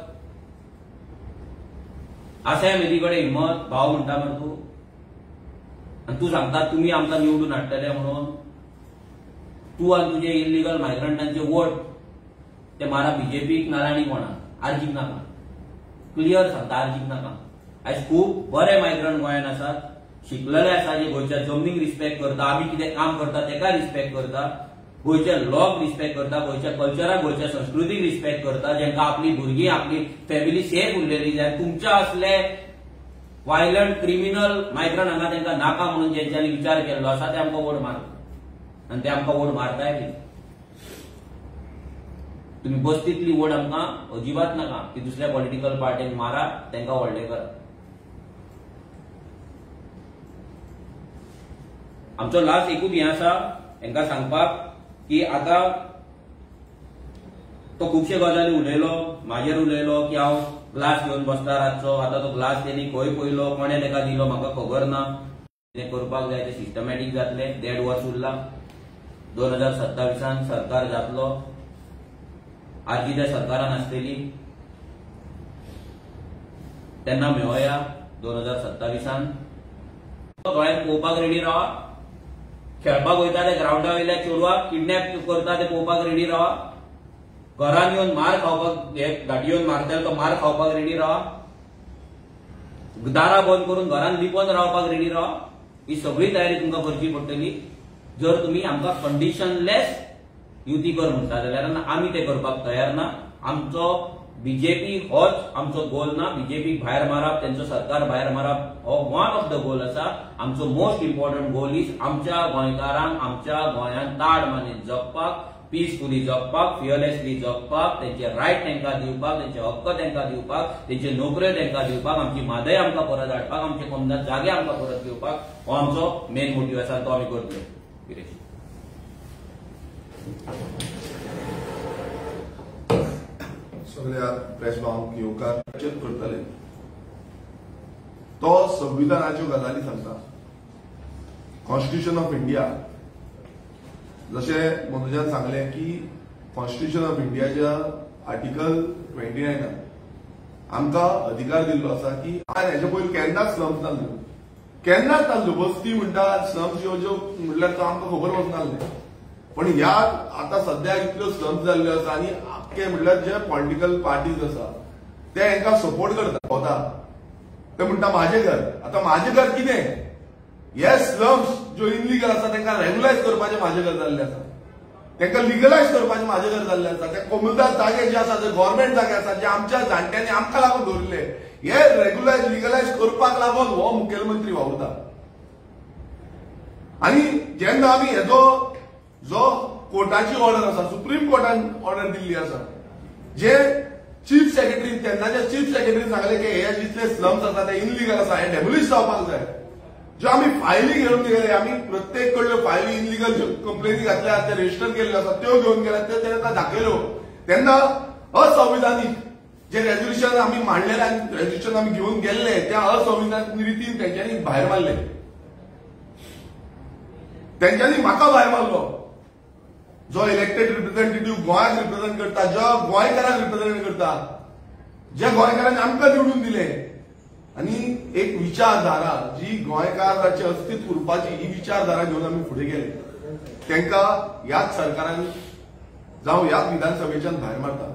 आसा ह्या मेथीकडे हिंमत. भाव म्हणटा मरे तूं, आनी तूं सांगता तुमी आमकां निवडून हाडटले म्हणून. तूं आनी तुजे इलिगल मायग्रंटांचे वोट ते मारा बीजेपीक नाल्यार आनी कोणाक, आर्जीक नाका. क्लियर सांगता, आर्जीक नाका. आयज खूब बरे मायग्रंट गोंयांत आसात, शिकलेले आसा, जे गोंयच्या जमनीक रिस्पेक्ट करता, आमी कितें काम करता तेका रिस्पेक्ट करता, गोंयच्या लॉक रिस्पेक्ट करता, गोंयच्या कल्चराक, गोंयच्या संस्कृतीक रिस्पेक्ट करता, जेंका आपली भुरगीं आपली फॅमिली सेफ उरलेली जाय. तुमच्या असले वायलंट क्रिमिनल मायग्रंट हांगा तांकां नाका म्हणून जेंच्यांनी विचार केल्लो आसा ते आमकां वोट मारता, आनी ते आमकां वोट मारताय बी. तुम्ही बस्तीतली वोट आमकां अजिबात नाका की दुसऱ्या पॉलिटिकल पार्टीक मारा, तांकां व्हडले करा. आमचो लास्ट एकूच हें आसा हांकां सांगपाक की आता तो खुबशे गजाली उलयलो, म्हाजेर उलयलो की हांव ग्लास घेवन बसता रातचो. आता तो ग्लास तेणी खंय पयलो, कोणे ताका दिलो म्हाका खबर ना. कितें करपाक जाय ते सिस्टमॅटीक जातले. 1.5 वर्स उरला. 2027 सरकार जातलो. आजी त्या सरकारान आसतली तेन्ना मेळोया 2027. गोंयांत पळोवपाक रेडी रावा. खेळपाक वयता ते ग्राउंडा वयल्या चेडवाक किडनॅप करता ते पळोवपाक रेडी रावा. घरान येवन मार खावपाक, हे गाडी येवन मारता तो मार खावपाक रेडी रावा. दारां बंद करून घरान लिपोवन रावपाक रेडी रावा. ही सगळी तयारी तुमकां करची पडटली. जर तुम्ही आमकां कंडिशनलेस युती कर म्हणटा जाल्यार आमी ते करपाक तयार ना. आमचो बीजेपी होच आमचो गोल ना. बीजेपीक भायर मारप, त्यांचं सरकार भायर मारप हो वन ऑफ द गोल आसा. आमचो मोस्ट इम्पॉर्टंट गोल इज आमच्या गोंयकारांक आमच्या गोंयांत ताड मानीत जगपाक, पीसफुली जगपाक, फियरलेसली जगपाक, त्यांचे रायट तांकां दिवपाक, त्यांचे हक्क तांकां दिवपाक, त्यांचे नोकऱ्यो तांकां दिवपाक, आमची मादय आमकां परत हाडपाक, आमचे कोमदात जागे आमकां परत दिवपाक हो आमचो मेन मोटीव आसा. तो आमी करतले. गिरीश सगळ्या प्रेस भावांक येवकार करतले. तो संविधानाच्यो गजाली सांगता. कॉन्स्टिट्यूशन ऑफ इंडिया जशें मनोजान सांगलें की कॉन्स्टिट्यूशन ऑफ इंडियाच्या आर्टिकल 29 आमकां अधिकार दिल्लो आसा की हेच्या पयलीं केन्नाच स्लम्स नासल्यो, केन्नाच नासल्यो. बस्ती म्हणटा स्लम्स ज्यो म्हणल्यार तो आमकां खबर वचनासलें. पण ह्या आतां सद्याक इतल्यो स्लम्स जाल्ल्यो आसा आनी आख्खे म्हणल्यार जे पॉलिटिकल पार्टीज आसा ते हांकां सपोर्ट करता. ते म्हणटा म्हाजें घर. आतां म्हाजें घर कितें? हे स्लम्स ज्यो इनलिगल आसा तांकां रेग्युलायज करपाचें म्हाजें घर जाल्लें आसा, तांकां लिगलायज करपाचें म्हाजें घर जाल्लें आसा. ते कोमुलदार जागे जे आसा जे गव्हर्नमेंट जागे आसा जे आमच्या जाणट्यांनी आमकां लागून दवरले, हे रेग्युलायज लिगलायज करपाक लागून हो मुखेलमंत्री वावुरता. आनी जेन्ना आमी हेजो जो कोर्टाची ऑर्डर आसा, सुप्रीम कोर्टान ऑर्डर दिल्ली आसा, जे चीफ सेक्रेटरी तेन्नाचे चीफ सेक्रेटरी सांगले की हे जितले स्लम्स आसा ते इनलिगल आसा, हे डेमोलिश जावपाक जाय. ज्यो आमी फायली घेवन गेले, आमी प्रत्येक कडल्यो फायली इनलिगल कंप्लेनी घातल्या ते रजिस्टर केल्ल्यो आसा त्यो घेवन गेल्या, त्यो तेन्ना दाखयल्यो. तेन्ना असंविधानीक जे रेझोल्युशन आमी मांडलेले आनी रेझोल्युशन आमी घेवन गेल्ले त्या असंविधानीक रितीन तेंच्यांनी भायर मारले. तेंच्यांनी म्हाका भायर मारलो, जो इलेक्टेड रिप्रेझेंटेटिव्ह गोंयाक रिप्रेझेंट करता, जो गोंयकारांक रिप्रेझेंट करता, जे गोंयकारांनी आमकां निवडून दिले. आनी एक विचारधारा जी गोंयकाराचे अस्तित्व उरपाची ही विचारधारा घेवन आमी फुडें गेले. तांकां ह्याच सरकारान जावं ह्याच विधानसभेच्यान भायर मारता.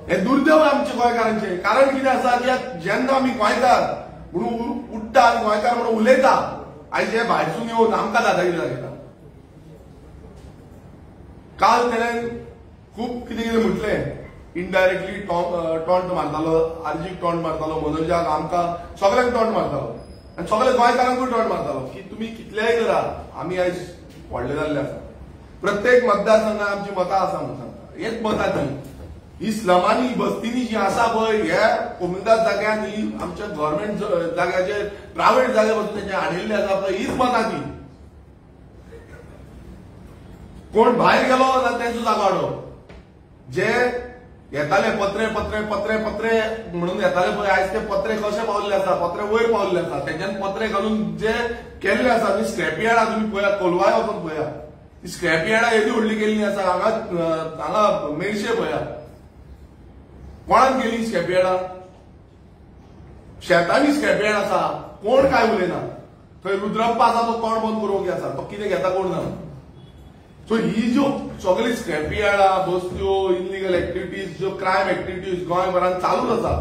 हे दुर्दैव आमचे गोंयकारांचे. कारण कितें आसा की जेन्ना आमी गोंयकार म्हणून उठ्ठा आनी गोंयकार म्हणून उलयता, आयज हे भायरसून येवन आमकां दादागिरी दाखयता. काल तेणें खूब कितें कितें म्हटलें. इनडायरेक्टली टॉन्ट मारतालो, आर्जीक टॉन्ट मारतालो, मनोजाक, आमकां सगळ्यांक टॉन्ट मारतालो आनी सगळ्या गोंयकारांकूय टॉन्ट मारतालो की तुमी कितलेंय करा, आमी आयज व्हडले जाल्ले आसा. प्रत्येक मतदारसंघात आमची मतां आसा म्हणून सांगता. हेच मतां ही स्लमांनी बस्तींनी जी आसा पळय, ह्या कोमुलदार जाग्यांनी आमच्या गव्हर्नमेंट जाग्याचे प्रायव्हेट जागे बसून तेंचे हाडिल्ले आसा पळय, हीच मतां ती. कोण भायर गेलो जाल्यार तेंचो जागो हाडप. जे येताले पत्रे पत्रे पत्रे पत्रे म्हणून येताले पळय, आयज ते पत्रे कशे पावल्ले आसा, पत्रे वयर पावल्ले आसा. तेंच्यान पत्रे घालून जे केल्ले आसा ती स्क्रॅप यार्डां तुमी पळया, कोलवाय वचून पळया, ती स्क्रॅप यार्डां येदी व्हडली केल्ली आसा. हांगा मेरशे पळया, कोणान केली स्क्रॅप यार्डां? शेतांनी स्क्रॅप यार्ड आसा, कोण काय उलयना. थंय रुद्रप्पा आसा तो तोंड बंद करूंक आसा, तो कितें घेता कोण जाणा. सो ही ज्यो सगळी स्क्रॅप यार्डां, बस्त्यो, इनलिगल एक्टिव्हिटीज, ज्यो क्रायम एक्टिव्हिटीज गोंयभरांत चालूच आसा,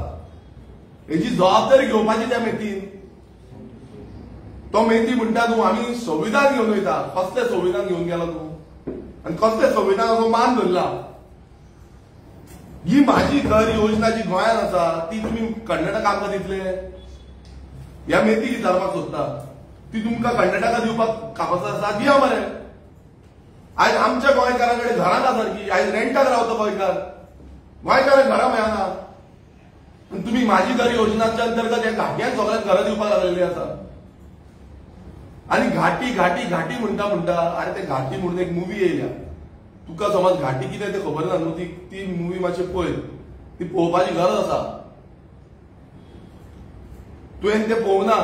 हेची जबाबदारी घेवपाची त्या मेतीन. तो मेती म्हणटा तूं आमी संविधान घेवन वयता. कसलें संविधान घेवन गेलो तूं आनी कसलें संविधानाचो मान धरला? ही म्हाजी घर योजना जी गोंयांत आसा ती तुमी कर्नाटका आमकां दितले? ह्या मेतीक विचारपाक सोदता. ती तुमकां कर्नाटका दिवपाक कापास आसा? दिया मरे. आयज आमच्या गोंयकारां कडेन घरां ना सारकी. आयज रेंटाक रावता गोंयकार, गोंयकारांक घरां मेळना. आनी तुमी म्हाजी घर योजनाच्या अंतर्गत ह्या घाट्यांक सगळ्यांक घरां दिवपाक लागलेली आसा. आनी घाटी घाटी घाटी म्हणटा आनी ते घाटी म्हणून एक मुवी येयल्या. तुका समज घाटी कितें तें खबर ना न्हू, ती मुवी मातशें पळय, ती पळोवपाची गरज आसा. तुवें तें पळोवना,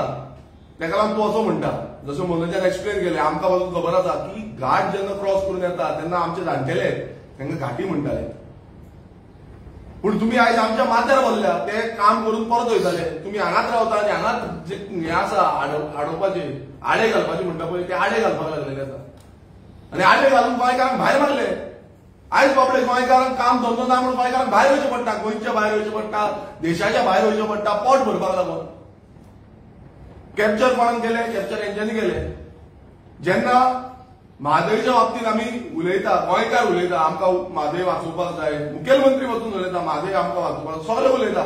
तेका लागून तूं असो म्हणटा. जसो मनोजान एक्सप्लेन केलें, आमकां पासून खबर आसा की घाट जेन्ना क्रॉस करून येता तेन्ना आमचे जाणटेले तांकां घाटी म्हणटाले. पूण तुमी आयज आमच्या माथ्यार बसल्या, ते काम करून परत वयताले. तुमी हांगाच रावता आनी हांगाच जे हें आसा आडोवपाचे, आडे घालपाचे म्हणटा पळय, ते आडे घालपाक लागलेले आसा. आनी आडे घालून गोंयकारांक भायर मारले. आयज बाबडे गोंयकारांक काम धंदो ना म्हणून गोंयकारांक भायर वयचें पडटा, गोंयच्या भायर वयचें पडटा, देशाच्या भायर वयचें पडटा पोट भरपाक लागून. कॅप्चर कोणान केले? कॅप्चर हेंच्यांनी केले. जेन्ना म्हादयच्या बाबतीत आमी उलयता, गोंयकार उलयता, आमकां म्हादय वाचोवपाक जाय, मुखेलमंत्री वचून उलयता म्हादय आमकां वाचोवपाक, सगळे उलयता.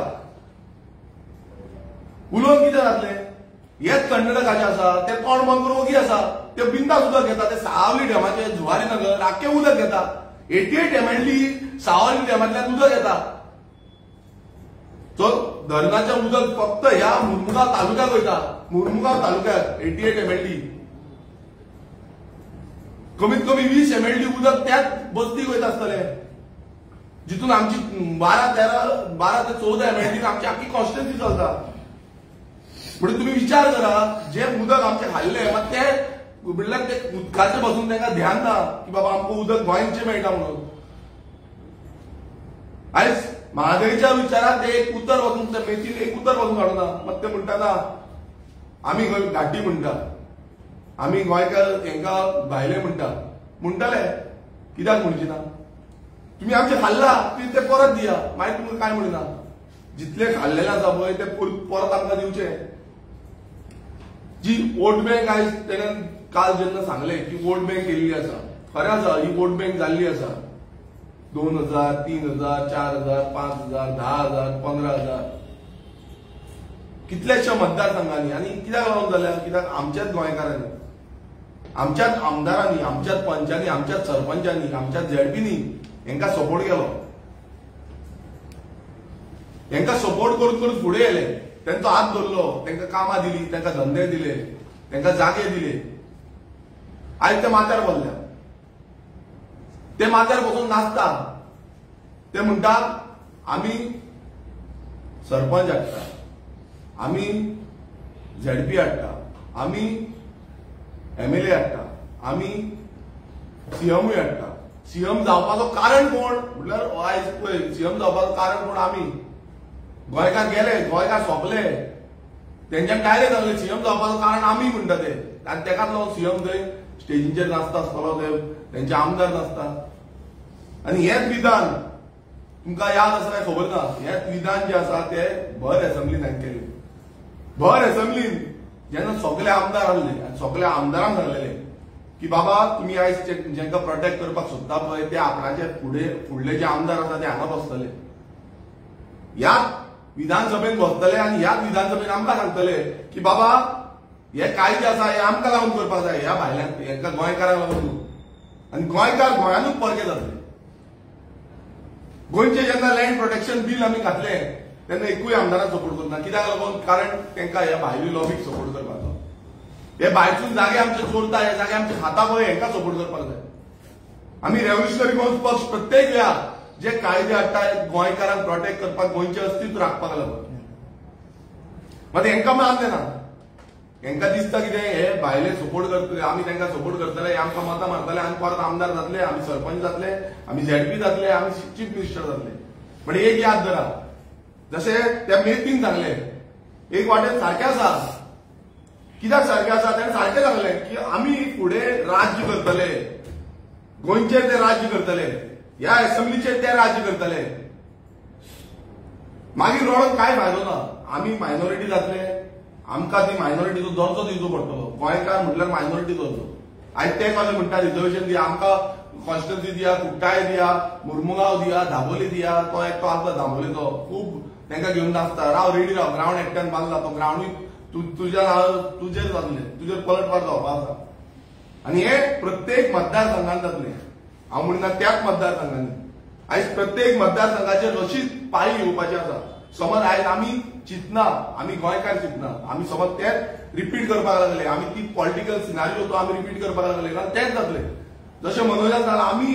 उलोवन कितें जातलें? हेच कर्नाटकाचे आसा ते तोंड बंद करून ओगी आसा, ते बिंदास उदक घेता, ते सावली डॅमाचे जुवारी नगर आख्खे उदक घेता. 88 MLD सावली डॅमांतल्यान उदक येता. तो धरणाचें उदक फक्त ह्या मुर्मुगांव तालुक्याक वयता. मुर्मुगांव तालुक्यात 88 MLD. कमीत कमी 20 MLD उदक त्याच बस्तीक वयता आसतले, जितून आमची 12 ते 14 MLD आमची आख्खी कॉन्स्टिट्युएन्सी चलता. म्हणून तुम्ही विचार करा, जे उदक आमचे खाल्ले मात ते म्हणल्यार ते उदकाचे पासून तांकां ध्यान ना की बाबा आमकां उदक गोंयचें मेळटा म्हणून. आयज म्हादयच्या विचारात ते एक उतर वचून ते मेथीन एक उतर वचून काडूना. मात ते म्हणटा ना आमी घाटी म्हणटा, आमी गोंयकार हांकां भायले म्हणटाले, कित्याक म्हणची ना? तुम्ही आमचे खाल्ला तुम्ही ते परत दिया, मागीर तुमकां काय म्हणना. जितले खाल्लेले आसा पळय ते परत आमकां दिवचे. जी वोट बँक आयज तेणेन काल जेन्ना सांगले की वोट बँक केल्ली आसा, खरें आसा ही वोट बँक जाल्ली आसा. 2000, 3000, 4000, 5000, 10000, 15000 कितल्याशा मतदारसंघांनी. आनी कित्याक लागून जाल्या? कित्याक आमच्याच गोंयकारांनी, आमच्याच आमदारांनी, आमच्याच पंचांनी, आमच्याच सरपंचांनी, आमच्याच झेडपीनी हांकां सपोर्ट केलो. हांकां सपोर्ट करून करून फुडें येले, तांचो हात धरलो, तांकां कामां दिली, तांकां धंदे दिले, तांकां जागे दिले. आयज ते माथ्यार बसल्या, ते माथ्यार बसून नाचता. ते म्हणटात आमी सरपंच हाडटा, आमी झेडपी हाडटा, आमी MLA हाडटा, आमी CMूय हाडटा. CM जावपाचो कारण कोण म्हटल्यार आयज पळय CM जावपाचो कारण कोण? आमी गोंयकार गेले, गोंयकार सोंपले, तेंच्यान डायरेक्ट सांगले CM जावपाचो कारण आमी म्हणटा ते. आनी तेकाच लागून CM थंय स्टेजीचेर नाचता आसतलो, तेंचे आमदार नाचता. आनी हेच विधान तुमकां याद आसा काय खबर ना, हेच विधान जे आसा ते भर एसेंब्लीन हांवें केले. भर एसेंब्लीन जेन्ना सगळे आमदार आसले आनी सगळ्या आमदारांक सांगलेले की बाबा तुम्ही आयज जेंकां प्रोटेक्ट करपाक सोदता पळय ते आपणाचे फुडले जे आमदार आसा ते हांगा बसतले, ह्याच विधानसभेन बसतले आनी ह्याच विधानसभेन आमकां सांगतले की बाबा हे कायदे आसा हे आमकां लागून करपाक जाय, ह्या भायल्यांक हांकां गोंयकारांक लागून. आनी गोंयकार गोंयानूच परके जातले. गोंयचे जेन्ना लँड प्रोटेक्शन बील आमी घातलें तेन्ना एकूय आमदाराक सपोर्ट करना. कित्याक लागून? कारण तांकां ह्या भायली लॉबीक सपोर्ट करपाचो. हे भायरसून जागे आमचे चोरता, हे जागे आमचे खाता पळय हांकां सपोर्ट करपाक जाय. आमी रेव्होल्युशनरी पक्ष प्रत्येक वेळार जे कायदे हाडटा गोंयकारांक प्रोटेक्ट करपाक, गोंयचें अस्तित्व राखपाक लागून. मात हांकां मानले ना. हांकां दिसता कितें हे भायले सपोर्ट करतले, आमी तांकां सपोर्ट करतले, आमकां मतां मारतले, आमी परत आमदार जातले, आमी सरपंच जातले, आमी ZP जातले, आमी चीफ मिनिस्टर जातले. पण एक याद धरा, जशें त्या मेथीन सांगले एक वाटेन सारकें आसा. कित्याक सारकें आसा? ताणें सारकें सांगलें की आमी फुडें राज्य करतले, गोंयचेर ते राज्य करतले, ह्या एसेंब्लीचेर ते राज्य करतले. मागीर रडोन कांय फायदो ना. आमी मायनॉरिटी जातले, आमकां ती मायनॉरिटीचो दर्जो दिवचो पडटलो. गोंयकार म्हटल्यार मायनॉरिटी दर्जो. आयज ते कशें म्हणटा रिजर्वेशन दिया, आमकां कॉन्स्टिट्युएन्सी दिया, कुट्टाय दिया, मुर्मुगांव दिया, दाबोली दिया. तो एकटो आसलो दाबोलीचो, खूब तांकां घेवन नाचता. राव रेडी राव, ग्रावंड एकट्यान बांदला, तो ग्रावंडूय तुजेर जातले, तुजेर पलटवार जावपा आसा. आनी हे प्रत्येक मतदारसंघात जातले. हांव म्हणना त्याच मतदारसंघांनी. आयज प्रत्येक मतदारसंघाचेर अशीच पाळी येवपाची आसा. समज आयज आमी चिंतना, आमी गोंयकार चिंतना, आमी समज तेच रिपीट करपाक लागले, आमी ती पॉलिटिकल सिनारियो तो आमी रिपीट करपाक लागले जाल्यार तेच जातले. जशें मनोजान सांगलां आमी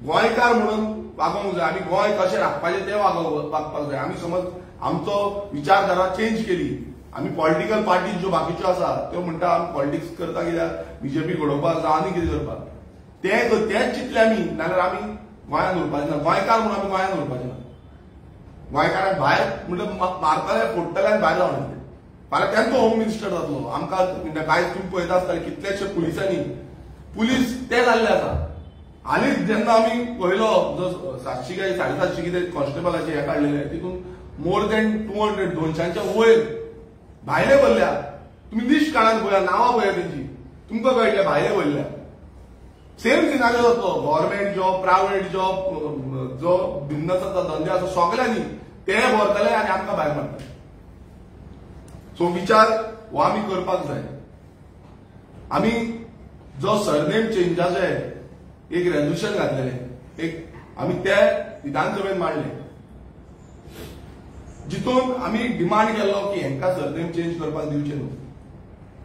गोंयकार म्हणून वागोवंक जाय, आमी गोंय कशें राखपाचें तें वागपाक जाय. आमी समज आमचो विचारधारा चेंज केली, आमी पॉलिटिकल पार्टी ज्यो बाकीच्यो आसा त्यो म्हणटा आमी पॉलिटिक्स करता कित्याक BJP घडोवपाक जावं आनी कितें करपाक, तेच चिंतले आमी, नाल्यार आमी गोंयांत उरपाचें ना. गोंयकार म्हणून आमी गोंयांत उरपाचें ना. गोंयकारांक भायर म्हणल्यार मारतले, फोडटले आनी भायर जावन येतले. फाल्यां तेंचो होम मिनिस्टर जातलो. आमकां कांयच तुम्ही पळयता आसतले कितलेशे पुलिसांनी पुलीस ते जाल्ले आसा. आनीक जेन्ना आमी पळयलो जो 700 काय 750 कितें कॉन्स्टेबलाचे हे काडलेले, तितून मोर देन 200 200च्या वयर भायले भरल्या. तुम्ही लिस्ट काढान पळया, नांवां पळया तेंची, तुमकां कळटलें भायले भरल्या. सेम सिनारिओ जातो. गव्हर्नमेंट जॉब, प्रायव्हेट जॉब, जो बिझनेसाचो धंदे आसा सगळ्यांनी ते व्हरतले आनी आमकां भायर मारतले. सो विचार हो आमी करपाक जाय. आमी जो सरनेम चेंजाचे एक रेझोल्युशन घातलेलें, एक आमी ते विधानसभेत मांडले, जितून आमी डिमांड केलो की हेंकां सरनेम चेंज करपाक दिवचे न्हू.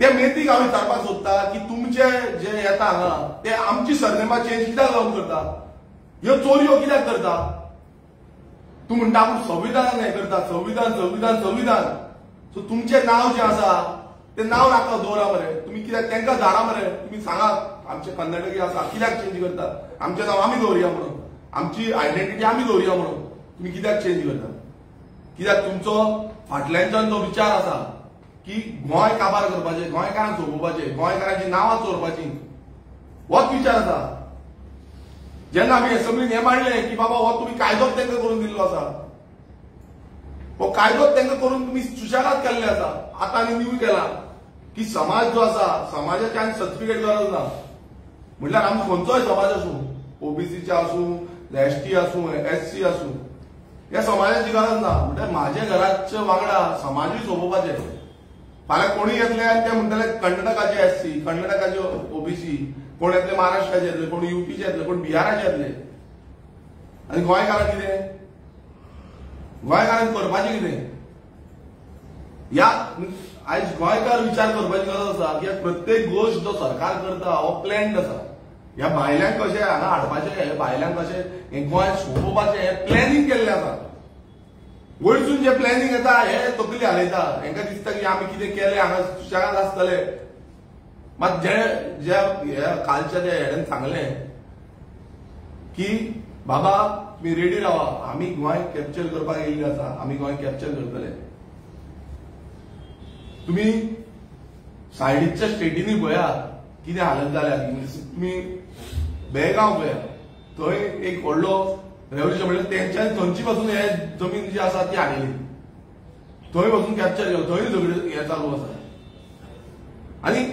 ते मेथीक हांव विचारपाक सोदता की तुमचे जे येता हांगा ते आमची सरनेमां चेंज कित्याक लागून करता? ह्यो चोरयो कित्याक करता? तूं म्हणटा आपूण संविधानान हें करता, संविधान संविधान संविधान. सो तुमचें नांव जें आसा तें नांव नाका दवरा मरे. तुमी कित्याक तेंकां धाडा मरे. तुमी सांगात आमचे कर्नाटकी आसा कित्याक चेंज करता? आमचें नांव आमी दवरया म्हणून, आमची आयडेंटिटी आमी दवरया म्हणून तुमी कित्याक चेंज करता? कित्याक तुमचो फाटल्यानच्यान जो विचार आसा की गोंय काबार करपाचें, गोंयकारांक सोपोवपाचें, गोंयकारांची नांवां चोरपाची, होच विचार आसा. जेन्ना आमी एसेंब्लीन हें मांडलें की बाबा हो तुमी कायदोच तांकां करून दिल्लो आसा, हो कायदोच तांकां करून तुमी सुशेगाद केल्ले आसा. आतां आनी न्यू केला की समाज जो आसा, समाजाची आनी सर्टिफिकेट गरज ना. म्हणल्यार आमी खंयचोय समाज आसूं, ओबीसीचे आसूं, एसटी आसूं, एससी आसूं, ह्या समाजाची गरज ना. म्हणजे म्हाज्या घराचे वांगडा समाजूय सोपोवपाचे. फाल्यां कोणूय येतले आनी ते म्हणटले कर्नाटकाचे एससी, कर्नाटकाचे ओबीसी, कोण येतले महाराष्ट्राचे येतले, कोण युपीचे येतले, कोण बिहाराचे येतले. आनी गोंयकारांक कितें? गोंयकारांक करपाचें कितें? ह्या आयज गोंयकार विचार करपाची गरज आसा की प्रत्येक गोष्ट जो सरकार करता हो प्लॅन्ड आसा. ह्या भायल्यांक कशें हांगा हाडपाचें, हे भायल्यांक कशें हें गोंय सोपोवपाचें, हें प्लॅनिंग केल्लें आसा. वयरसून जे प्लॅनिंग येता हे तकली हालयता. हेंकां दिसता की आमी कितें केलें, हांगा सुशेगाद आसतले. मात जे कालच्या त्या हेडन सांगलें की बाबा तुम्ही रेडी रावा, आमी गोंय कॅप्चर करपाक येयल्ले आसा, आमी गोंय कॅप्चर करतले. तुम्ही सायडीच्या स्टेटींनी पळयात कितें हालत जाल्या. तुम्ही बेळगांव पळयात, थंय एक व्हडलो रेव्होल्युशन म्हणल्यार तेंच्यानी थंयची पासून हे जमीन जी आसा ती हाडिल्ली, थंय वचून कॅप्चर केलो, थंय झगडे हे चालू आसा. आनी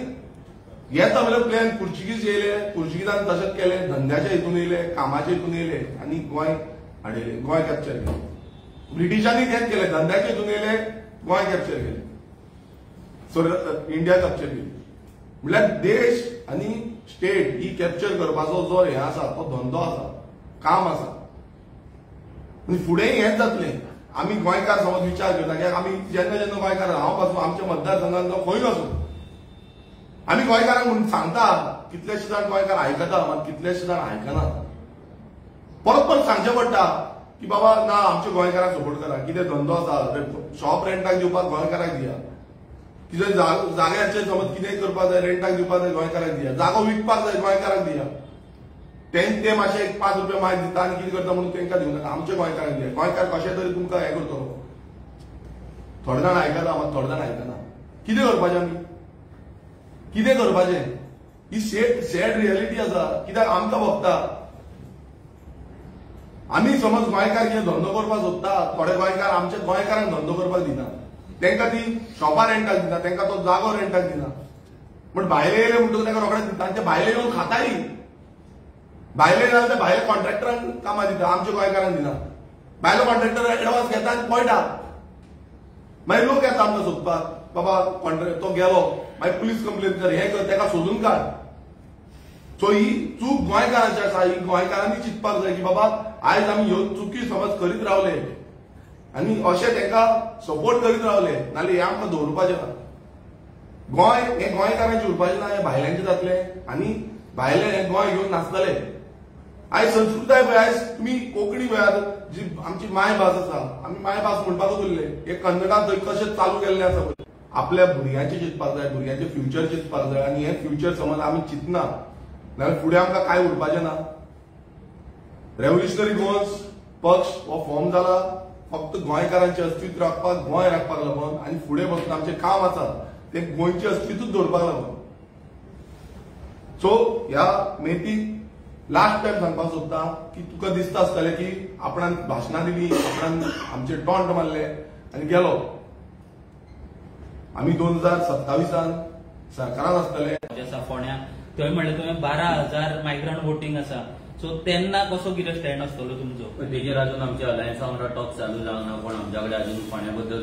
येता म्हणल्यार प्लॅन पुर्चुगीज येयले, पुर्चुगीजान तशेंच केलें, धंद्याच्या हितून येयले, कामाच्या हितून येयले आनी गोंय हाडिल्लें, गोंय कॅप्चर केलें. ब्रिटिशांनी तेंच केलें, धंद्याच्या हितून येयले, गोंय कॅप्चर केलें, सो इंडिया कॅप्चर केली. म्हणल्यार देश आनी स्टेट ही कॅप्चर करपाचो जो हे आसा तो धंदो आसा, काम आसा. आनी फुडेंय हेंच जातलें. आमी गोंयकार समज विचार करता कित्याक आमी जेन्ना जेन्ना गोंयकार हांव पासून आमच्या मतदारसंघात जावं खंय आसूं आमी गोंयकारांक म्हणून सांगता, कितलेशे जाण गोंयकार आयकता मात कितलेशे जाण आयकनात. परत परत सांगचें पडटा की बाबा ना आमच्या गोंयकारांक सपोर्ट करा, कितें धंदो आसा शॉप रेंटाक दिवपाक गोंयकारांक दिया, कितें जाग्याचेर समज कितेंय करपाक जाय रेंटाक दिवपाक जाय गोंयकारांक दिया, जागो विकपाक जाय गोंयकारांक दिया. ते मातशे 5 रुपया मागीर दिता आनी कितें करता म्हणून तांकां दिवं नाका, आमच्या गोंयकारांक दिया. गोंयकार कशें तरी तुमकां हें करतलो. थोडे जाण आयकता मात थोडे जाण आयकना. कितें करपाचें आमी? कितें करपाचें? ही सॅड रियलिटी आसा. कित्याक आमकां भोगता. आमी समज गोंयकार कितें धंदो करपाक सोदता, थोडे गोंयकार आमच्या गोंयकारांक धंदो करपाक दिना, तांकां ती शॉपां रेंटाक दिना, तांकां तो जागो रेंटाक दिना. पण भायले येयले म्हणटकूच तांकां रोखडेच दिता आनी ते भायले येवन खाताय. भायले जाल्यार ते भायले कॉन्ट्रॅक्टरांक कामां दिता, आमच्या गोंयकारांक दिना. भायलो कॉन्ट्रॅक्टर एडवान्स घेता आनी पळयता. मागीर लोक येता आमकां सोदपाक, बाबा कॉन्ट्रॅक्ट तो गेलो, मागीर पुलीस कंप्लेन कर, हें कर, ताका सोदून काड. सो ही चूक गोंयकारांची आसा. ही गोंयकारांनी चिंतपाक जाय की बाबा आयज आमी ह्यो चुकी समज करीत रावले आनी अशें तांकां सपोर्ट करीत रावले नाल्यार हें आमकां दवरपाचें ना. गोंय हें गोंयकारांचें उरपाचें ना, हें भायल्यांचें जातलें आनी भायले हें गोंय घेवन नाचतले. आयज संस्कृताय पळय, आयज तुमी कोंकणी पळयात जी आमची मायभास आसा, आमी मायभास म्हणपाकूच उरले. हे कन्नडांत थंय कशें चालू केल्लें आसा पळय. आपल्या भुरग्यांचें चिंतपाक जाय, भुरग्यांचें फ्युचर चिंतपाक जाय आनी हें फ्युचर समज आमी चिंतना जाल्यार फुडें आमकां कांय उरपाचें ना. रेव्होल्युशनरी गोवन्स पक्ष हो फॉर्म जाला फक्त गोंयकारांचें अस्तित्व राखपाक, गोंय राखपाक लागून आनी फुडें बसून आमचें काम आसा तें गोंयचें अस्तित्वूच दवरपाक लागून. सो ह्या मेथीक लास्ट टायम सांगपाक सोदता की तुका दिसता आसतलें की आपणान भाशणां दिलीं, आपणान आमचे टॉन्ट मारले आनी गेलो. आमी 2027 सरकारान आसतले. फोंड्या थंय म्हणलें तुवें 12,000 मायग्रंट वोटींग आसा, सो तेन्ना कसो कितें स्टँड आसतलो तुमचो? तेजेर अजून आमच्या अलायन्सा वांगडा टॉक चालू जावंक ना, पण आमच्या कडेन अजून फोंड्या बद्दल